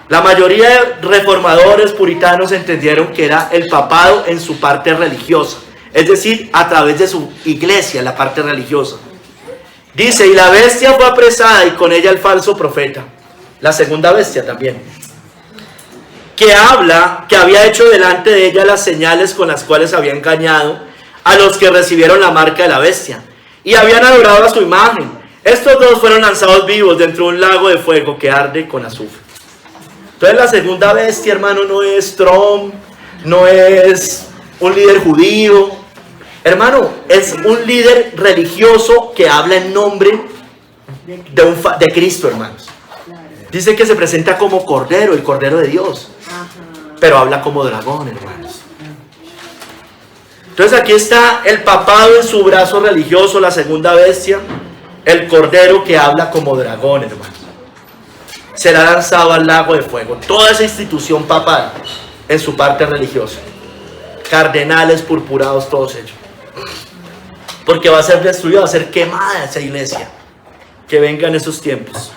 La mayoría de reformadores puritanos entendieron que era el papado en su parte religiosa. Es decir, a través de su iglesia, la parte religiosa. Dice, y la bestia fue apresada y con ella el falso profeta. La segunda bestia también. Que habla, que había hecho delante de ella las señales con las cuales había engañado a los que recibieron la marca de la bestia. Y habían adorado a su imagen. Estos dos fueron lanzados vivos dentro de un lago de fuego que arde con azufre. Entonces la segunda bestia, hermano, no es Trump, no es un líder judío. Hermano, es un líder religioso que habla en nombre de Cristo, hermanos. Dice que se presenta como cordero, el cordero de Dios. Pero habla como dragón, hermanos. Entonces aquí está el papado en su brazo religioso, la segunda bestia, el cordero que habla como dragón, hermanos. Será lanzado al lago de fuego. Toda esa institución papal en su parte religiosa. Cardenales purpurados, todos ellos. Porque va a ser destruida, va a ser quemada esa iglesia. Que vengan esos tiempos.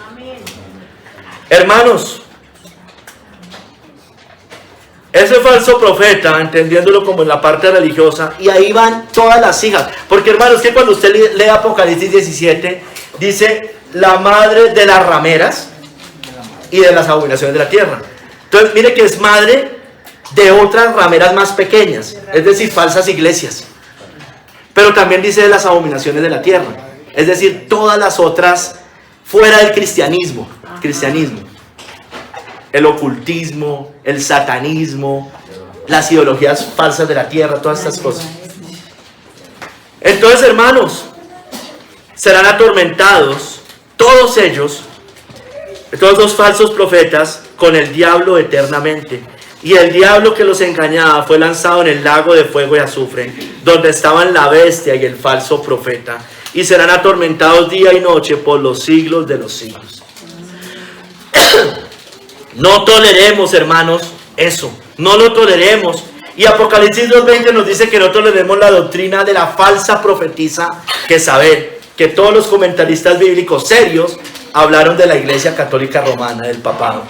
Hermanos, ese falso profeta, entendiéndolo como en la parte religiosa, y ahí van todas las hijas. Porque hermanos, que cuando usted lee Apocalipsis 17, dice la madre de las rameras y de las abominaciones de la tierra. Entonces, mire que es madre de otras rameras más pequeñas, es decir, falsas iglesias. Pero también dice de las abominaciones de la tierra, es decir, todas las otras fuera del cristianismo. El ocultismo, el satanismo, las ideologías falsas de la tierra, todas estas cosas. Entonces, hermanos, serán atormentados todos ellos, todos los falsos profetas, con el diablo eternamente. Y el diablo que los engañaba fue lanzado en el lago de fuego y azufre, donde estaban la bestia y el falso profeta, y serán atormentados día y noche por los siglos de los siglos. No toleremos, hermanos, eso. No lo toleremos. Y Apocalipsis 2:20 nos dice que no toleremos la doctrina de la falsa profetisa Jezabel, que todos los comentaristas bíblicos serios hablaron de la Iglesia Católica Romana, del papado.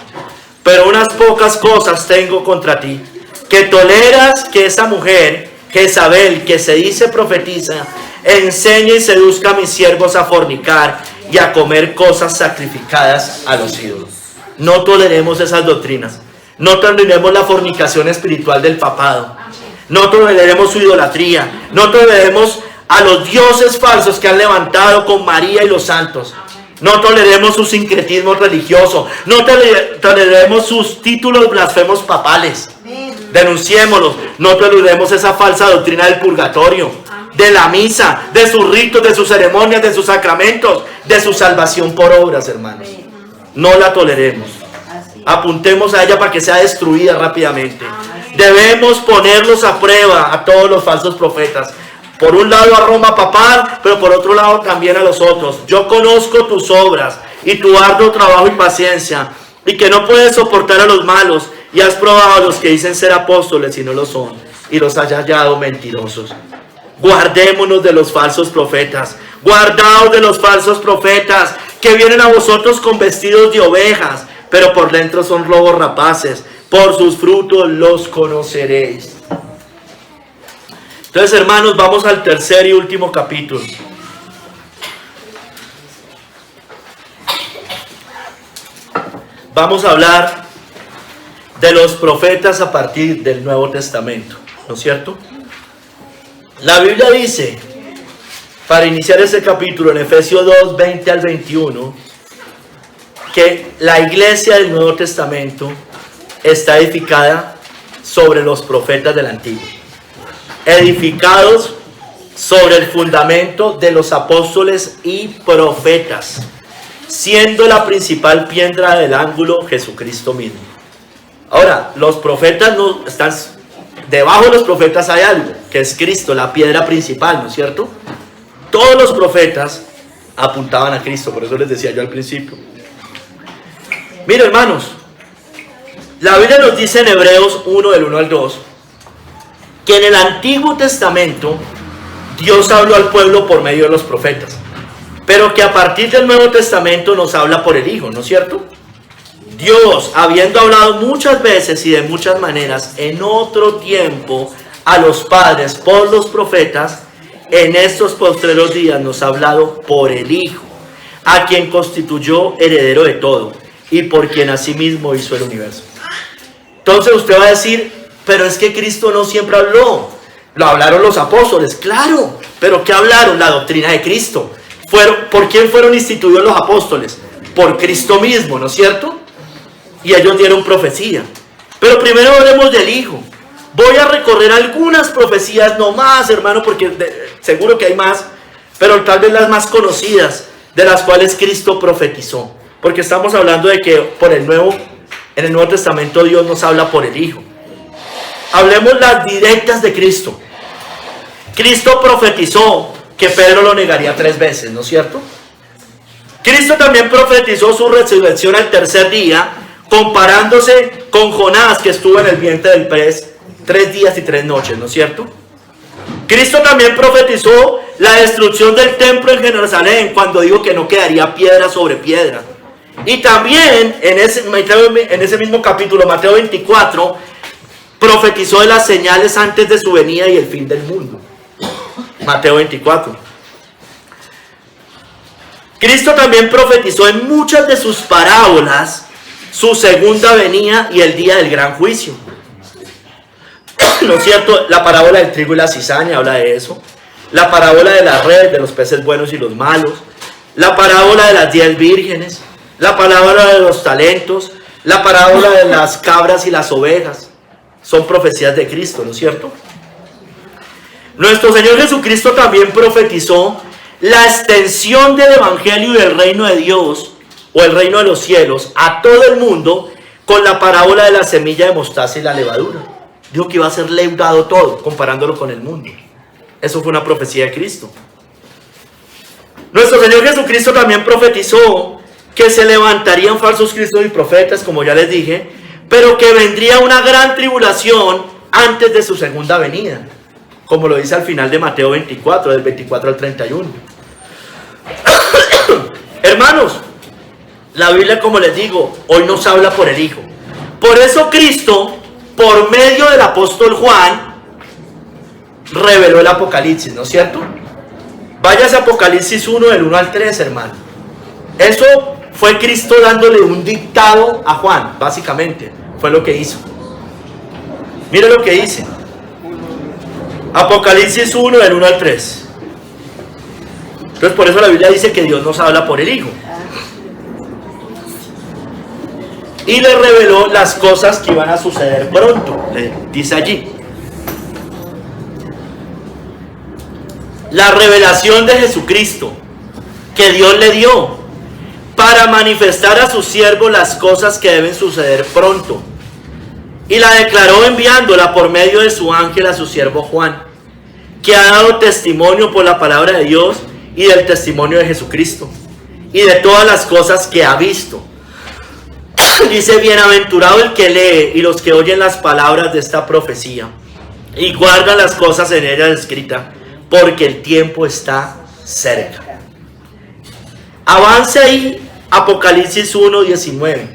Pero unas pocas cosas tengo contra ti, que toleras que esa mujer, Jezabel, que se dice profetiza, enseñe y seduzca a mis siervos a fornicar y a comer cosas sacrificadas a los ídolos. No toleremos esas doctrinas. No toleremos la fornicación espiritual del papado. No toleremos su idolatría. No toleremos a los dioses falsos que han levantado con María y los santos. No toleremos su sincretismo religioso. No toleremos sus títulos blasfemos papales. Denunciémoslos. No toleremos esa falsa doctrina del purgatorio, de la misa, de sus ritos, de sus ceremonias, de sus sacramentos, de su salvación por obras, hermanos. No la toleremos. Apuntemos a ella para que sea destruida rápidamente. Debemos ponerlos a prueba a todos los falsos profetas. Por un lado a Roma papal, pero por otro lado también a los otros. Yo conozco tus obras y tu arduo trabajo y paciencia, y que no puedes soportar a los malos, y has probado a los que dicen ser apóstoles y no lo son, y los has hallado mentirosos. Guardémonos de los falsos profetas, guardaos de los falsos profetas, que vienen a vosotros con vestidos de ovejas, pero por dentro son lobos rapaces. Por sus frutos los conoceréis. Entonces, hermanos, vamos al tercer y último capítulo. Vamos a hablar de los profetas a partir del Nuevo Testamento, ¿no es cierto? La Biblia dice, para iniciar ese capítulo, en Efesios 2, 20 al 21, que la iglesia del Nuevo Testamento está edificada sobre los profetas del Antiguo, edificados sobre el fundamento de los apóstoles y profetas, siendo la principal piedra del ángulo Jesucristo mismo. Ahora, los profetas no están, debajo de los profetas hay algo, que es Cristo, la piedra principal, ¿no es cierto? Todos los profetas apuntaban a Cristo, por eso les decía yo al principio. Mira, hermanos, la Biblia nos dice en Hebreos 1, del 1 al 2, que en el Antiguo Testamento Dios habló al pueblo por medio de los profetas, pero que a partir del Nuevo Testamento nos habla por el Hijo, ¿no es cierto? Dios, habiendo hablado muchas veces y de muchas maneras en otro tiempo a los padres por los profetas, en estos postreros días nos ha hablado por el Hijo, a quien constituyó heredero de todo y por quien asimismo hizo el universo. Entonces usted va a decir, pero es que Cristo no siempre habló. Lo hablaron los apóstoles, claro, pero ¿qué hablaron? La doctrina de Cristo. ¿Por quién fueron instituidos los apóstoles? Por Cristo mismo, ¿no es cierto? Y ellos dieron profecía. Pero primero hablemos del Hijo. Voy a recorrer algunas profecías, no más, hermano, porque seguro que hay más, pero tal vez las más conocidas, de las cuales Cristo profetizó. Porque estamos hablando de que en el Nuevo Testamento Dios nos habla por el Hijo. Hablemos las directas de Cristo. Cristo profetizó que Pedro lo negaría 3 veces, ¿no es cierto? Cristo también profetizó su resurrección al tercer día, comparándose con Jonás, que estuvo en el vientre del pez 3 días y 3 noches, ¿no es cierto? Cristo también profetizó la destrucción del templo en Jerusalén, cuando dijo que no quedaría piedra sobre piedra. Y también en ese mismo capítulo, Mateo 24, profetizó de las señales antes de su venida y el fin del mundo. Mateo 24. Cristo también profetizó en muchas de sus parábolas su segunda venida y el día del gran juicio. ¿No es cierto? La parábola del trigo y la cizaña habla de eso. La parábola de la red, de los peces buenos y los malos. La parábola de las 10 vírgenes. La parábola de los talentos. La parábola de las cabras y las ovejas. Son profecías de Cristo, ¿no es cierto? Nuestro Señor Jesucristo también profetizó la extensión del Evangelio y del reino de Dios, o el reino de los cielos, a todo el mundo, con la parábola de la semilla de mostaza y la levadura. Dijo que iba a ser leudado todo, comparándolo con el mundo. Eso fue una profecía de Cristo. Nuestro Señor Jesucristo también profetizó que se levantarían falsos cristos y profetas, como ya les dije, pero que vendría una gran tribulación antes de su segunda venida, como lo dice al final de Mateo 24, del 24 al 31. Hermanos, la Biblia, como les digo, hoy nos habla por el Hijo. Por eso Cristo, por medio del apóstol Juan, reveló el Apocalipsis, ¿no es cierto? Váyase a Apocalipsis 1, del 1 al 3, hermano. Eso fue Cristo dándole un dictado a Juan, básicamente. Fue lo que hizo. Mire lo que dice. Apocalipsis 1, del 1 al 3. Entonces por eso la Biblia dice que Dios nos habla por el Hijo. Y le reveló las cosas que iban a suceder pronto. Le dice allí. La revelación de Jesucristo que Dios le dio para manifestar a sus siervos las cosas que deben suceder pronto. Y la declaró enviándola por medio de su ángel a su siervo Juan, que ha dado testimonio por la palabra de Dios y del testimonio de Jesucristo. y de todas las cosas que ha visto. Dice, bienaventurado el que lee y los que oyen las palabras de esta profecía y guardan las cosas en ella escritas, porque el tiempo está cerca. Avance ahí, Apocalipsis 1:19,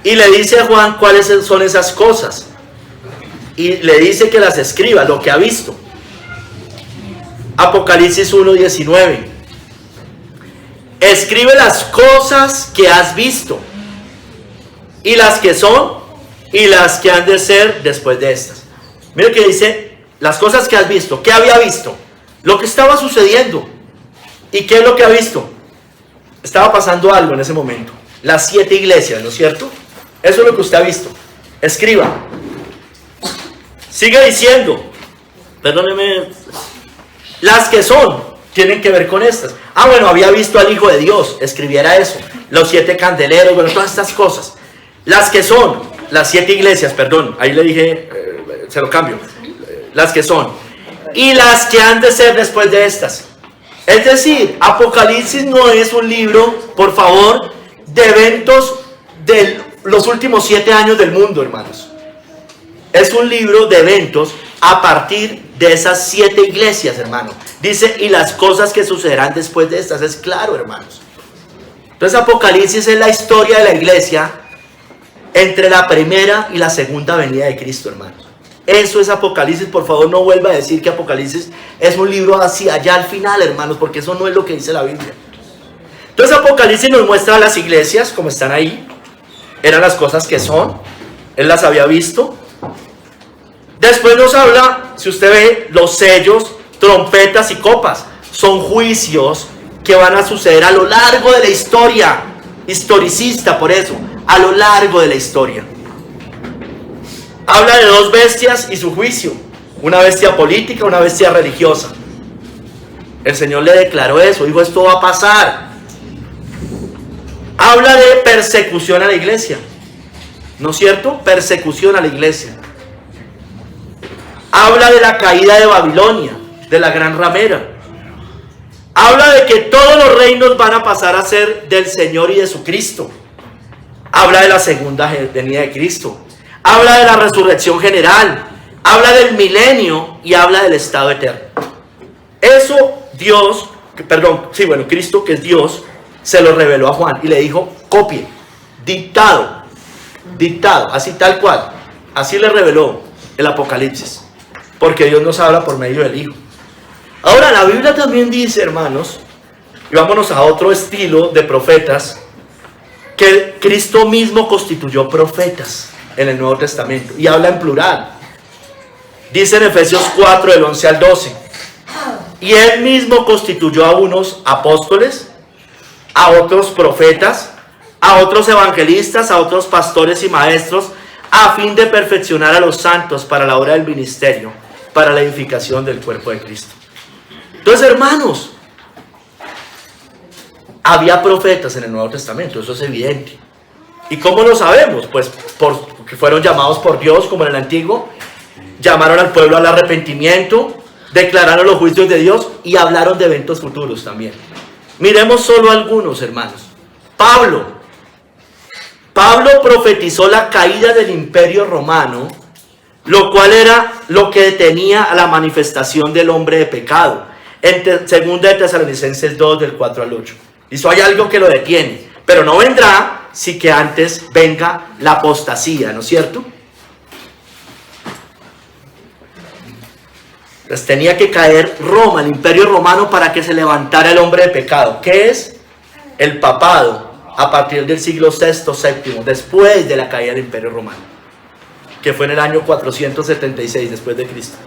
y le dice a Juan cuáles son esas cosas, y le dice que las escriba, lo que ha visto. Apocalipsis 1:19, escribe las cosas que has visto, y las que son, y las que han de ser después de estas. Mire que dice, las cosas que has visto. ¿Qué había visto? Lo que estaba sucediendo. ¿Y qué es lo que ha visto? Estaba pasando algo en ese momento. Las 7 iglesias, ¿no es cierto? Eso es lo que usted ha visto. Escriba. Sigue diciendo, perdóneme, las que son, tienen que ver con estas. Bueno, había visto al Hijo de Dios, escribiera eso. Los 7 candeleros, bueno, todas estas cosas. Las que son, las 7 iglesias, perdón, ahí le dije, se lo cambio. Las que son. Y las que han de ser después de estas. Es decir, Apocalipsis no es un libro, por favor, de eventos de los últimos 7 años del mundo, hermanos. Es un libro de eventos a partir de esas 7 iglesias, hermanos. Dice, y las cosas que sucederán después de estas. Es claro, hermanos. Entonces Apocalipsis es la historia de la iglesia entre la primera y la segunda venida de Cristo, hermanos. Eso es Apocalipsis. Por favor, no vuelva a decir que Apocalipsis es un libro hacia allá al final, hermanos, porque eso no es lo que dice la Biblia. Entonces Apocalipsis nos muestra las iglesias como están ahí. Eran las cosas que son. Él las había visto. Después nos habla, si usted ve, los sellos, trompetas y copas. Son juicios que van a suceder a lo largo de la historia. Historicista, por eso. A lo largo de la historia. Habla de 2 bestias y su juicio. Una bestia política, una bestia religiosa. El Señor le declaró eso. Dijo, esto va a pasar. Habla de persecución a la iglesia. ¿No es cierto? Persecución a la iglesia. Habla de la caída de Babilonia, de la gran ramera. Habla de que todos los reinos van a pasar a ser del Señor y de su Cristo. Habla de la segunda venida de Cristo. Habla de la resurrección general. Habla del milenio y habla del estado eterno. Eso Cristo, que es Dios, se lo reveló a Juan y le dijo, copie, dictado, así tal cual. Así le reveló el Apocalipsis. Porque Dios nos habla por medio del Hijo. Ahora, la Biblia también dice, hermanos, y vámonos a otro estilo de profetas, que Cristo mismo constituyó profetas en el Nuevo Testamento, y habla en plural. Dice en Efesios 4, del 11 al 12, y Él mismo constituyó a unos apóstoles, a otros profetas, a otros evangelistas, a otros pastores y maestros, a fin de perfeccionar a los santos para la obra del ministerio, para la edificación del cuerpo de Cristo. Entonces, hermanos, había profetas en el Nuevo Testamento, eso es evidente. ¿Y cómo lo sabemos? Pues porque fueron llamados por Dios, como en el Antiguo, llamaron al pueblo al arrepentimiento, declararon los juicios de Dios y hablaron de eventos futuros también. Miremos solo algunos, hermanos. Pablo profetizó la caída del Imperio Romano, lo cual era lo que detenía a la manifestación del hombre de pecado. En 2 de Tesalonicenses 2, del 4 al 8. Dice, hay algo que lo detiene, pero no vendrá si que antes venga la apostasía, ¿no es cierto? Entonces tenía que caer Roma, el Imperio Romano, para que se levantara el hombre de pecado. ¿Qué es? El papado, a partir del siglo VI, VII, después de la caída del Imperio Romano, que fue en el año 476 después de Cristo.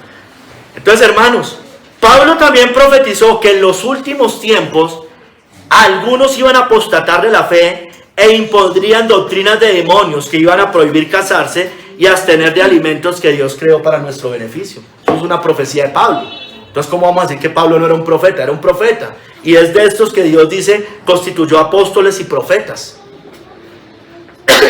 Entonces, hermanos, Pablo también profetizó que en los últimos tiempos algunos iban a apostatar de la fe e impondrían doctrinas de demonios que iban a prohibir casarse y abstener de alimentos que Dios creó para nuestro beneficio. Eso es una profecía de Pablo. Entonces, ¿cómo vamos a decir que Pablo no era un profeta? Era un profeta. Y es de estos que Dios dice, constituyó apóstoles y profetas.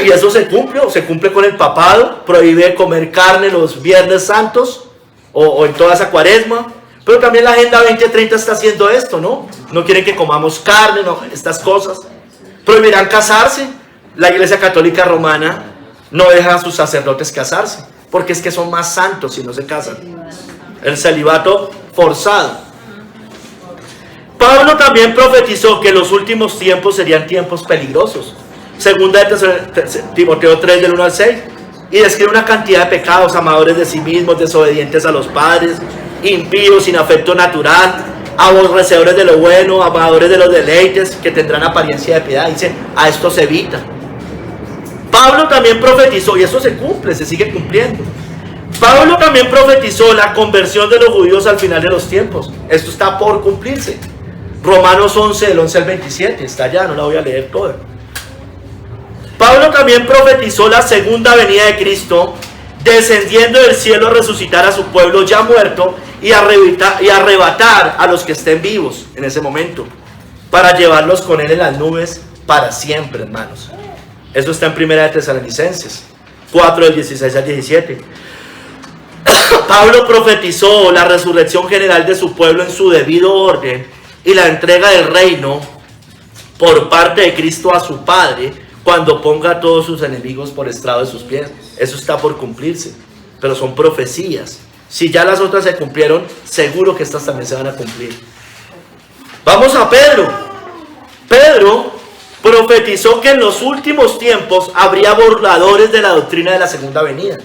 Y eso se cumple con el papado. Prohíbe comer carne los viernes santos o en toda esa cuaresma. Pero también la Agenda 2030 está haciendo esto, ¿no? No quieren que comamos carne, no, estas cosas. Prohibirán casarse. La Iglesia Católica Romana no deja a sus sacerdotes casarse, porque es que son más santos si no se casan. El celibato forzado. Pablo también profetizó que los últimos tiempos serían tiempos peligrosos. Segunda de Timoteo 3, del 1 al 6. Y describe una cantidad de pecados: amadores de sí mismos, desobedientes a los padres, impíos, sin afecto natural, aborrecedores de lo bueno, amadores de los deleites, que tendrán apariencia de piedad. Dice, a esto se evita. Pablo también profetizó, y eso se cumple, se sigue cumpliendo. Pablo también profetizó la conversión de los judíos al final de los tiempos. Esto está por cumplirse. Romanos 11, del 11 al 27, está allá, no la voy a leer toda. Pablo también profetizó la segunda venida de Cristo, descendiendo del cielo a resucitar a su pueblo ya muerto y arrebatar a los que estén vivos en ese momento, para llevarlos con él en las nubes para siempre, hermanos. Eso está en Primera de Tesalonicenses 4, del 16 al 17. Pablo profetizó la resurrección general de su pueblo en su debido orden y la entrega del reino por parte de Cristo a su Padre, cuando ponga a todos sus enemigos por estrado de sus pies. Eso está por cumplirse, pero son profecías. Si ya las otras se cumplieron, seguro que estas también se van a cumplir. Vamos a Pedro. Pedro profetizó que en los últimos tiempos habría burladores de la doctrina de la segunda venida.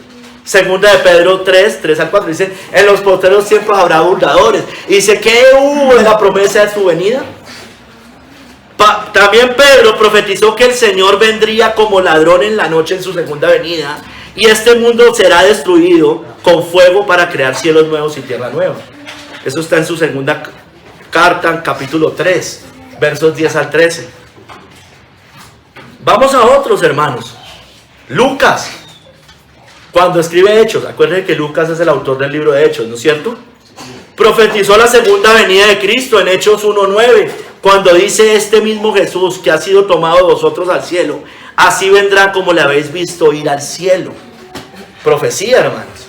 Segunda de Pedro 3, 3 al 4, dice, en los postreros tiempos habrá burladores. Y dice, ¿qué hubo de la promesa de su venida? También Pedro profetizó que el Señor vendría como ladrón en la noche en su segunda venida, y este mundo será destruido con fuego para crear cielos nuevos y tierra nueva. Eso está en su segunda carta, capítulo 3, versos 10 al 13. Vamos a otros, hermanos. Lucas, cuando escribe Hechos, acuérdense que Lucas es el autor del libro de Hechos, ¿no es cierto? Profetizó la segunda venida de Cristo en Hechos 1:9, cuando dice, este mismo Jesús que ha sido tomado de vosotros al cielo, así vendrá como le habéis visto ir al cielo. Profecía, hermanos.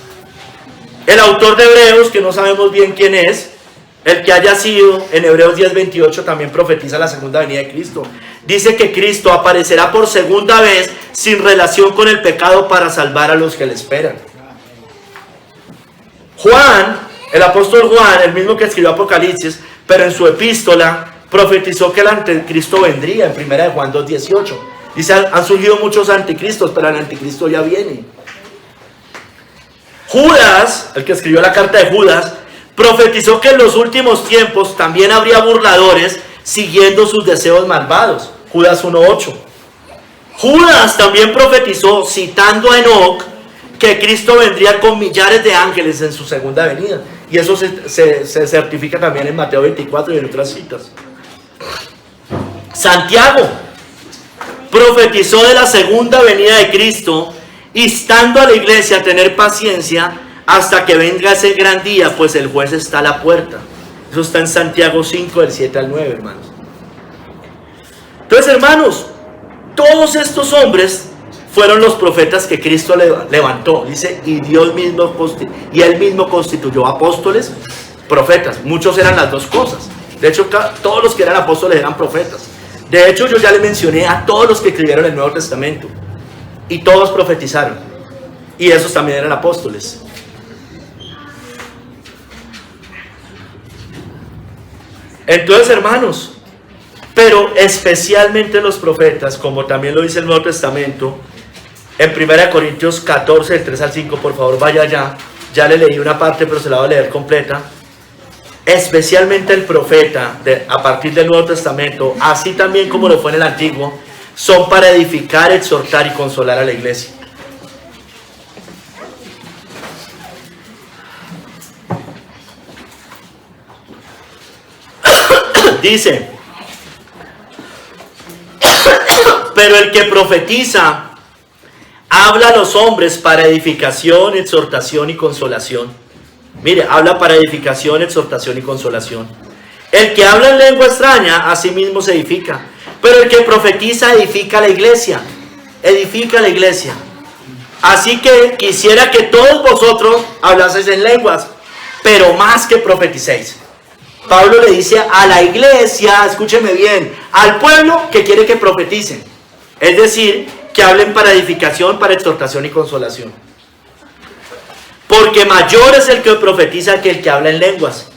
El autor de Hebreos, que no sabemos bien quién es, el que haya sido, en Hebreos 10:28 también profetiza la segunda venida de Cristo. Dice que Cristo aparecerá por segunda vez sin relación con el pecado para salvar a los que le esperan. Juan, el apóstol Juan, el mismo que escribió Apocalipsis, pero en su epístola profetizó que el anticristo vendría en 1 de Juan 2:18. Dice, han surgido muchos anticristos, pero el anticristo ya viene. Judas, el que escribió la carta de Judas, profetizó que en los últimos tiempos también habría burladores siguiendo sus deseos malvados. Judas 1:8. Judas también profetizó, citando a Enoc, que Cristo vendría con millares de ángeles en su segunda venida. Y eso se certifica también en Mateo 24 y en otras citas. Santiago profetizó de la segunda venida de Cristo, instando a la iglesia a tener paciencia hasta que venga ese gran día, pues el juez está a la puerta. Eso está en Santiago 5, del 7 al 9, hermanos. Entonces, hermanos, todos estos hombres fueron los profetas que Cristo levantó. Dice, y él mismo constituyó apóstoles, profetas. Muchos eran las dos cosas. De hecho, todos los que eran apóstoles eran profetas. De hecho, yo ya le mencioné a todos los que escribieron el Nuevo Testamento. Y todos profetizaron. Y esos también eran apóstoles. Entonces, hermanos, pero especialmente los profetas, como también lo dice el Nuevo Testamento, en 1 Corintios 14, del 3 al 5, por favor vaya allá. Ya le leí una parte, pero se la voy a leer completa. Especialmente el profeta, a partir del Nuevo Testamento, así también como lo fue en el Antiguo, son para edificar, exhortar y consolar a la iglesia. Dice, pero el que profetiza habla a los hombres para edificación, exhortación y consolación. Mire, habla para edificación, exhortación y consolación. El que habla en lengua extraña, a sí mismo se edifica. Pero el que profetiza edifica la iglesia. Edifica la iglesia. Así que quisiera que todos vosotros hablaseis en lenguas, pero más que profeticéis. Pablo le dice a la iglesia, escúcheme bien, al pueblo que quiere que profeticen. Es decir, que hablen para edificación, para exhortación y consolación. Porque mayor es el que profetiza que el que habla en lenguas,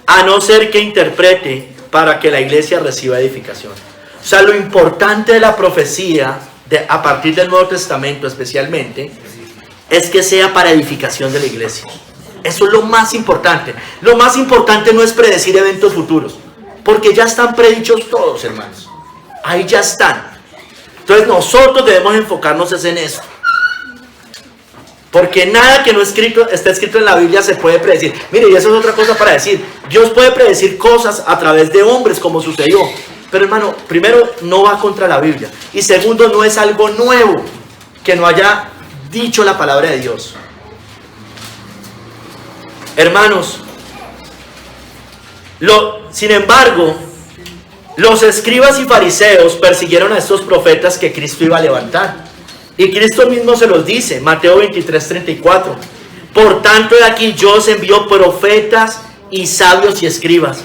a no ser que interprete para que la iglesia reciba edificación. O sea, lo importante de la profecía, a partir del Nuevo Testamento especialmente, es que sea para edificación de la iglesia. Eso es lo más importante. Lo más importante no es predecir eventos futuros, porque ya están predichos todos, hermanos. Ahí ya están. Entonces nosotros debemos enfocarnos en eso. Porque nada que no está escrito en la Biblia se puede predecir. Mire, y eso es otra cosa para decir. Dios puede predecir cosas a través de hombres, como sucedió. Pero hermano, primero, no va contra la Biblia. Y segundo, no es algo nuevo que no haya dicho la palabra de Dios. Hermanos, sin embargo, los escribas y fariseos persiguieron a estos profetas que Cristo iba a levantar. Y Cristo mismo se los dice, Mateo 23:34. Por tanto, de aquí yo os envío profetas y sabios y escribas.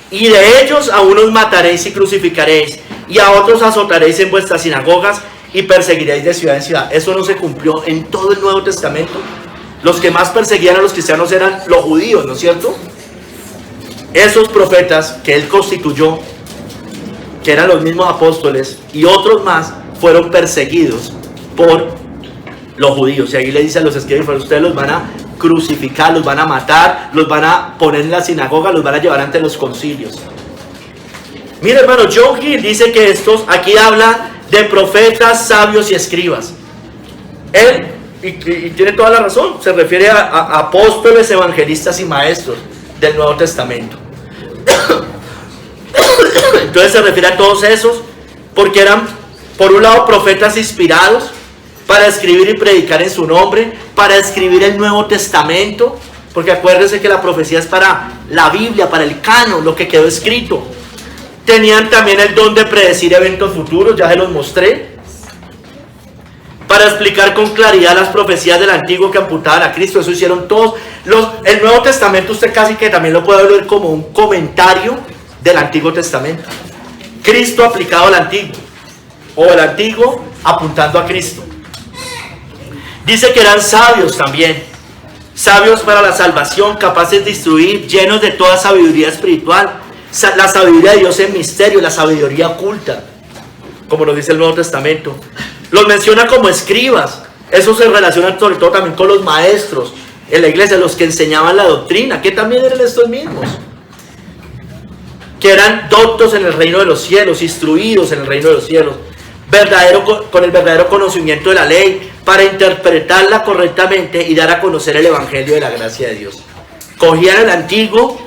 Y de ellos a unos mataréis y crucificaréis, y a otros azotaréis en vuestras sinagogas y perseguiréis de ciudad en ciudad. Eso no se cumplió en todo el Nuevo Testamento. Los que más perseguían a los cristianos eran los judíos, ¿no es cierto? Esos profetas que él constituyó, que eran los mismos apóstoles, y otros más, fueron perseguidos por los judíos. Y ahí le dice a los escribas, ustedes los van a crucificar, los van a matar, los van a poner en la sinagoga, los van a llevar ante los concilios. Mira, hermano, John Gill dice que aquí habla de profetas, sabios y escribas. Él, y tiene toda la razón, se refiere a apóstoles, evangelistas y maestros del Nuevo Testamento. Entonces se refiere a todos esos, porque eran, por un lado, profetas inspirados para escribir y predicar en su nombre, para escribir el Nuevo Testamento, porque acuérdense que la profecía es para la Biblia, para el canon, lo que quedó escrito. Tenían también el don de predecir eventos futuros, ya se los mostré, para explicar con claridad las profecías del Antiguo que apuntaban a Cristo. Eso hicieron todos. El Nuevo Testamento usted casi que también lo puede ver como un comentario del Antiguo Testamento. Cristo aplicado al Antiguo, o el Antiguo apuntando a Cristo. Dice que eran sabios también, sabios para la salvación, capaces de instruir, llenos de toda sabiduría espiritual, la sabiduría de Dios en misterio, la sabiduría oculta, como lo dice el Nuevo Testamento. Los menciona como escribas. Eso se relaciona sobre todo también con los maestros en la iglesia, los que enseñaban la doctrina, que también eran estos mismos, que eran doctos en el reino de los cielos, instruidos en el reino de los cielos, con el verdadero conocimiento de la ley, para interpretarla correctamente y dar a conocer el evangelio de la gracia de Dios. Cogían el antiguo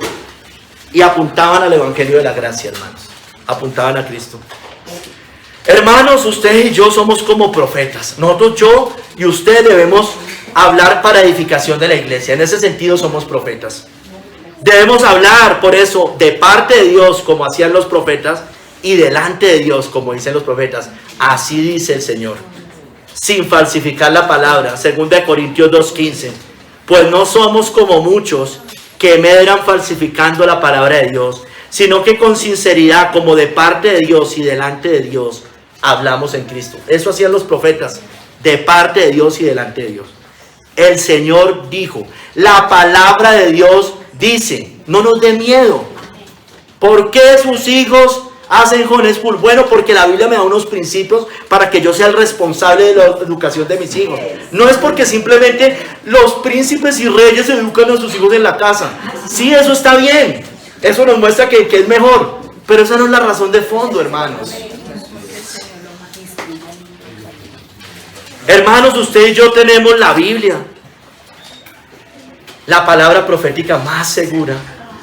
y apuntaban al evangelio de la gracia, hermanos. Apuntaban a Cristo. Hermanos, ustedes y yo somos como profetas. Nosotros, yo y usted, debemos hablar para edificación de la iglesia. En ese sentido somos profetas. Debemos hablar, por eso, de parte de Dios, como hacían los profetas, y delante de Dios, como dicen los profetas. Así dice el Señor, sin falsificar la palabra. 2 Corintios 2:15. Pues no somos como muchos que medran falsificando la palabra de Dios, sino que con sinceridad, como de parte de Dios y delante de Dios, hablamos en Cristo. Eso hacían los profetas, de parte de Dios y delante de Dios. El Señor dijo, la palabra de Dios dice, no nos dé miedo. ¿Por qué sus hijos hacen Jones Full? Bueno, porque la Biblia me da unos principios para que yo sea el responsable de la educación de mis hijos. No es porque simplemente los príncipes y reyes educan a sus hijos en la casa. Sí, eso está bien. Eso nos muestra que es mejor. Pero esa no es la razón de fondo, hermanos. Hermanos, usted y yo tenemos la Biblia, la palabra profética más segura.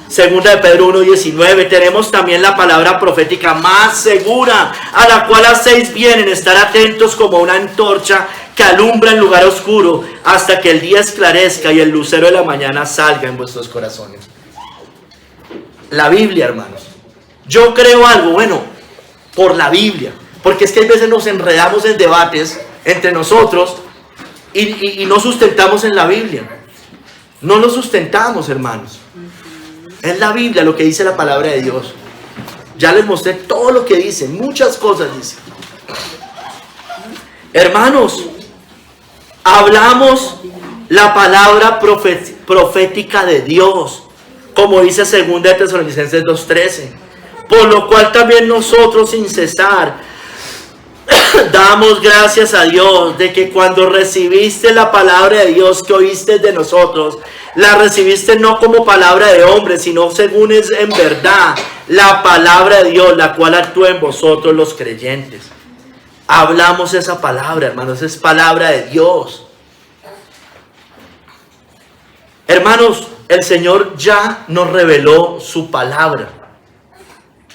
2 de Pedro 1:19. Tenemos también la palabra profética más segura, a la cual hacéis bien en estar atentos como una antorcha que alumbra en lugar oscuro, hasta que el día esclarezca y el lucero de la mañana salga en vuestros corazones. La Biblia, hermanos. Yo creo algo, bueno, por la Biblia, porque es que a veces nos enredamos en debates entre nosotros y no sustentamos en la Biblia. No lo sustentamos, hermanos. Es la Biblia lo que dice la palabra de Dios. Ya les mostré todo lo que dice, muchas cosas dice. Hermanos, hablamos la palabra profética de Dios, como dice 2 de Tesalonicenses 2:13. Por lo cual también nosotros sin cesar damos gracias a Dios de que cuando recibiste la palabra de Dios que oíste de nosotros, la recibiste no como palabra de hombre, sino según es en verdad la palabra de Dios, la cual actúa en vosotros los creyentes. Hablamos esa palabra, hermanos, es palabra de Dios. Hermanos, el Señor ya nos reveló su palabra.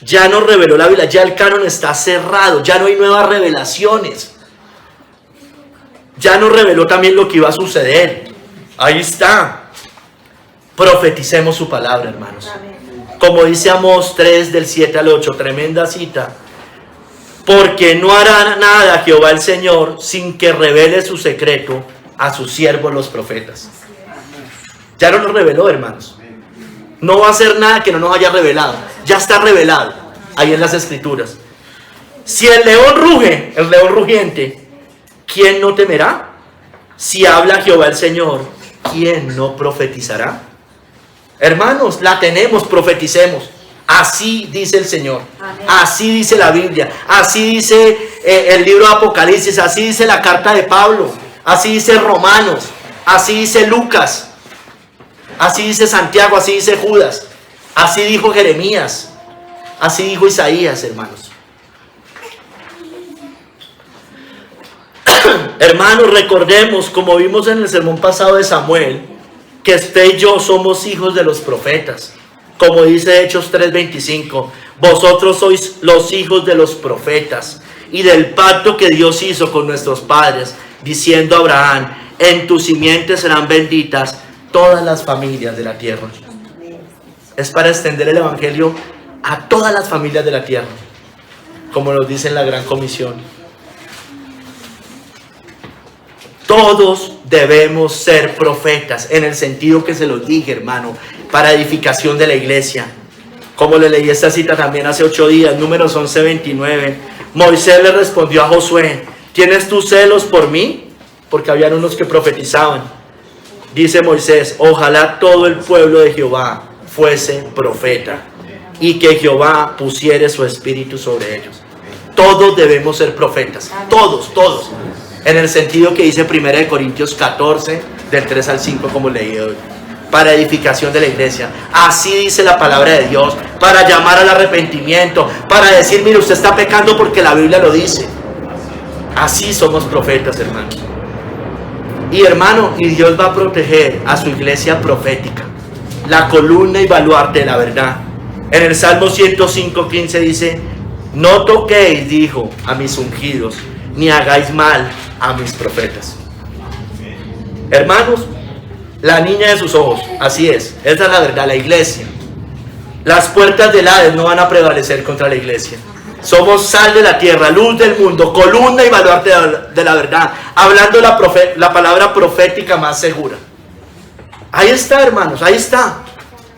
Ya nos reveló la Biblia, ya el canon está cerrado, ya no hay nuevas revelaciones. Ya nos reveló también lo que iba a suceder. Ahí está. Profeticemos su palabra, hermanos. Como dice Amós 3 del 7 al 8, tremenda cita. Porque no hará nada Jehová el Señor sin que revele su secreto a sus siervos los profetas. Ya no nos reveló, hermanos. No va a hacer nada que no nos haya revelado. Ya está revelado ahí en las Escrituras. Si el león ruge, el león rugiente, ¿quién no temerá? Si habla Jehová el Señor, ¿quién no profetizará? Hermanos, la tenemos, profeticemos. Así dice el Señor. Amén. Así dice la Biblia. Así dice el libro de Apocalipsis. Así dice la carta de Pablo. Así dice Romanos. Así dice Lucas. Así dice Santiago, así dice Judas, así dijo Jeremías, así dijo Isaías, hermanos. Hermanos, recordemos, como vimos en el sermón pasado de Samuel, que usted y yo somos hijos de los profetas. Como dice Hechos 3:25, vosotros sois los hijos de los profetas y del pacto que Dios hizo con nuestros padres, diciendo a Abraham, en tu simiente serán benditas todas las familias de la tierra. Es para extender el evangelio a todas las familias de la tierra, como nos dice en la Gran Comisión. Todos debemos ser profetas, en el sentido que se los dije, hermano, para edificación de la iglesia. Como le leí esta cita también hace 8 días, Números 11:29. Moisés le respondió a Josué, ¿tienes tú celos por mí? Porque habían unos que profetizaban. Dice Moisés, ojalá todo el pueblo de Jehová fuese profeta y que Jehová pusiere su espíritu sobre ellos. Todos debemos ser profetas, todos. En el sentido que dice 1 Corintios 14, del 3 al 5, como leí hoy. Para edificación de la iglesia. Así dice la palabra de Dios, para llamar al arrepentimiento, para decir, mire, usted está pecando porque la Biblia lo dice. Así somos profetas, hermanos. Y hermano, y Dios va a proteger a su iglesia profética, la columna y baluarte de la verdad. En el Salmo 105:15 dice, no toquéis, dijo, a mis ungidos, ni hagáis mal a mis profetas. Hermanos, la niña de sus ojos, así es, esa es la verdad, la iglesia. Las puertas del Hades no van a prevalecer contra la iglesia. Somos sal de la tierra, luz del mundo, columna y baluarte de la verdad, hablando la palabra profética más segura. Ahí está, hermanos, ahí está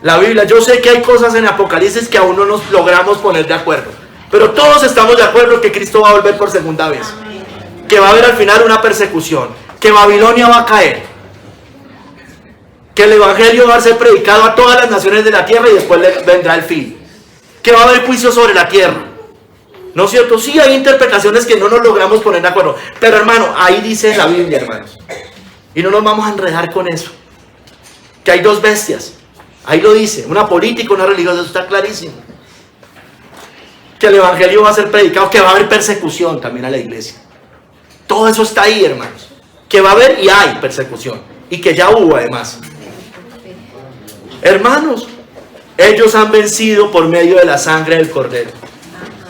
la Biblia. Yo sé que hay cosas en Apocalipsis que aún no nos logramos poner de acuerdo, pero todos estamos de acuerdo que Cristo va a volver por segunda vez, que va a haber al final una persecución, que Babilonia va a caer, que el evangelio va a ser predicado a todas las naciones de la tierra y después vendrá el fin, que va a haber juicio sobre la tierra. ¿No es cierto? Sí, hay interpretaciones que no nos logramos poner de acuerdo. Pero hermano, ahí dice la Biblia, hermanos. Y no nos vamos a enredar con eso. Que hay dos bestias. Ahí lo dice. Una política, una religiosa. Eso está clarísimo. Que el evangelio va a ser predicado. Que va a haber persecución también a la iglesia. Todo eso está ahí, hermanos. Que va a haber y hay persecución. Y que ya hubo además. Hermanos, ellos han vencido por medio de la sangre del Cordero.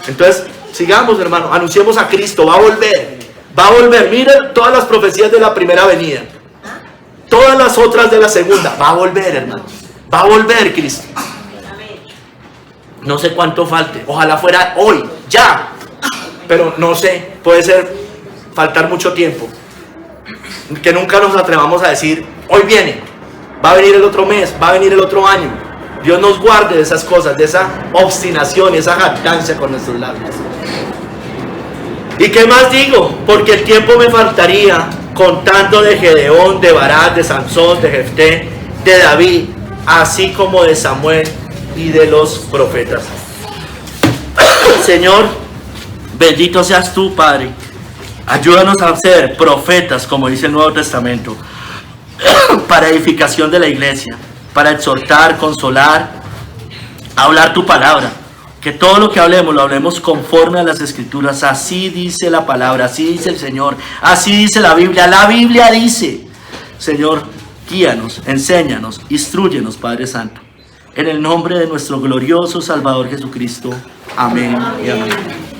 Entonces, sigamos, hermano, anunciemos a Cristo, va a volver, miren todas las profecías de la primera venida, todas las otras de la segunda, va a volver, hermano, va a volver Cristo. No sé cuánto falte, ojalá fuera hoy, ya, pero no sé, puede ser faltar mucho tiempo, que nunca nos atrevamos a decir, hoy viene, va a venir el otro mes, va a venir el otro año, Dios nos guarde de esas cosas, de esa obstinación y esa jactancia con nuestros labios. ¿Y qué más digo? Porque el tiempo me faltaría contando de Gedeón, de Barak, de Sansón, de Jefté, de David, así como de Samuel y de los profetas. Señor, bendito seas tú, Padre. Ayúdanos a ser profetas, como dice el Nuevo Testamento, para edificación de la iglesia, para exhortar, consolar, hablar tu palabra. Que todo lo que hablemos, lo hablemos conforme a las Escrituras. Así dice la palabra, así dice el Señor, así dice la Biblia. La Biblia dice, Señor, guíanos, enséñanos, instrúyenos, Padre Santo. En el nombre de nuestro glorioso Salvador Jesucristo. Amén y amén.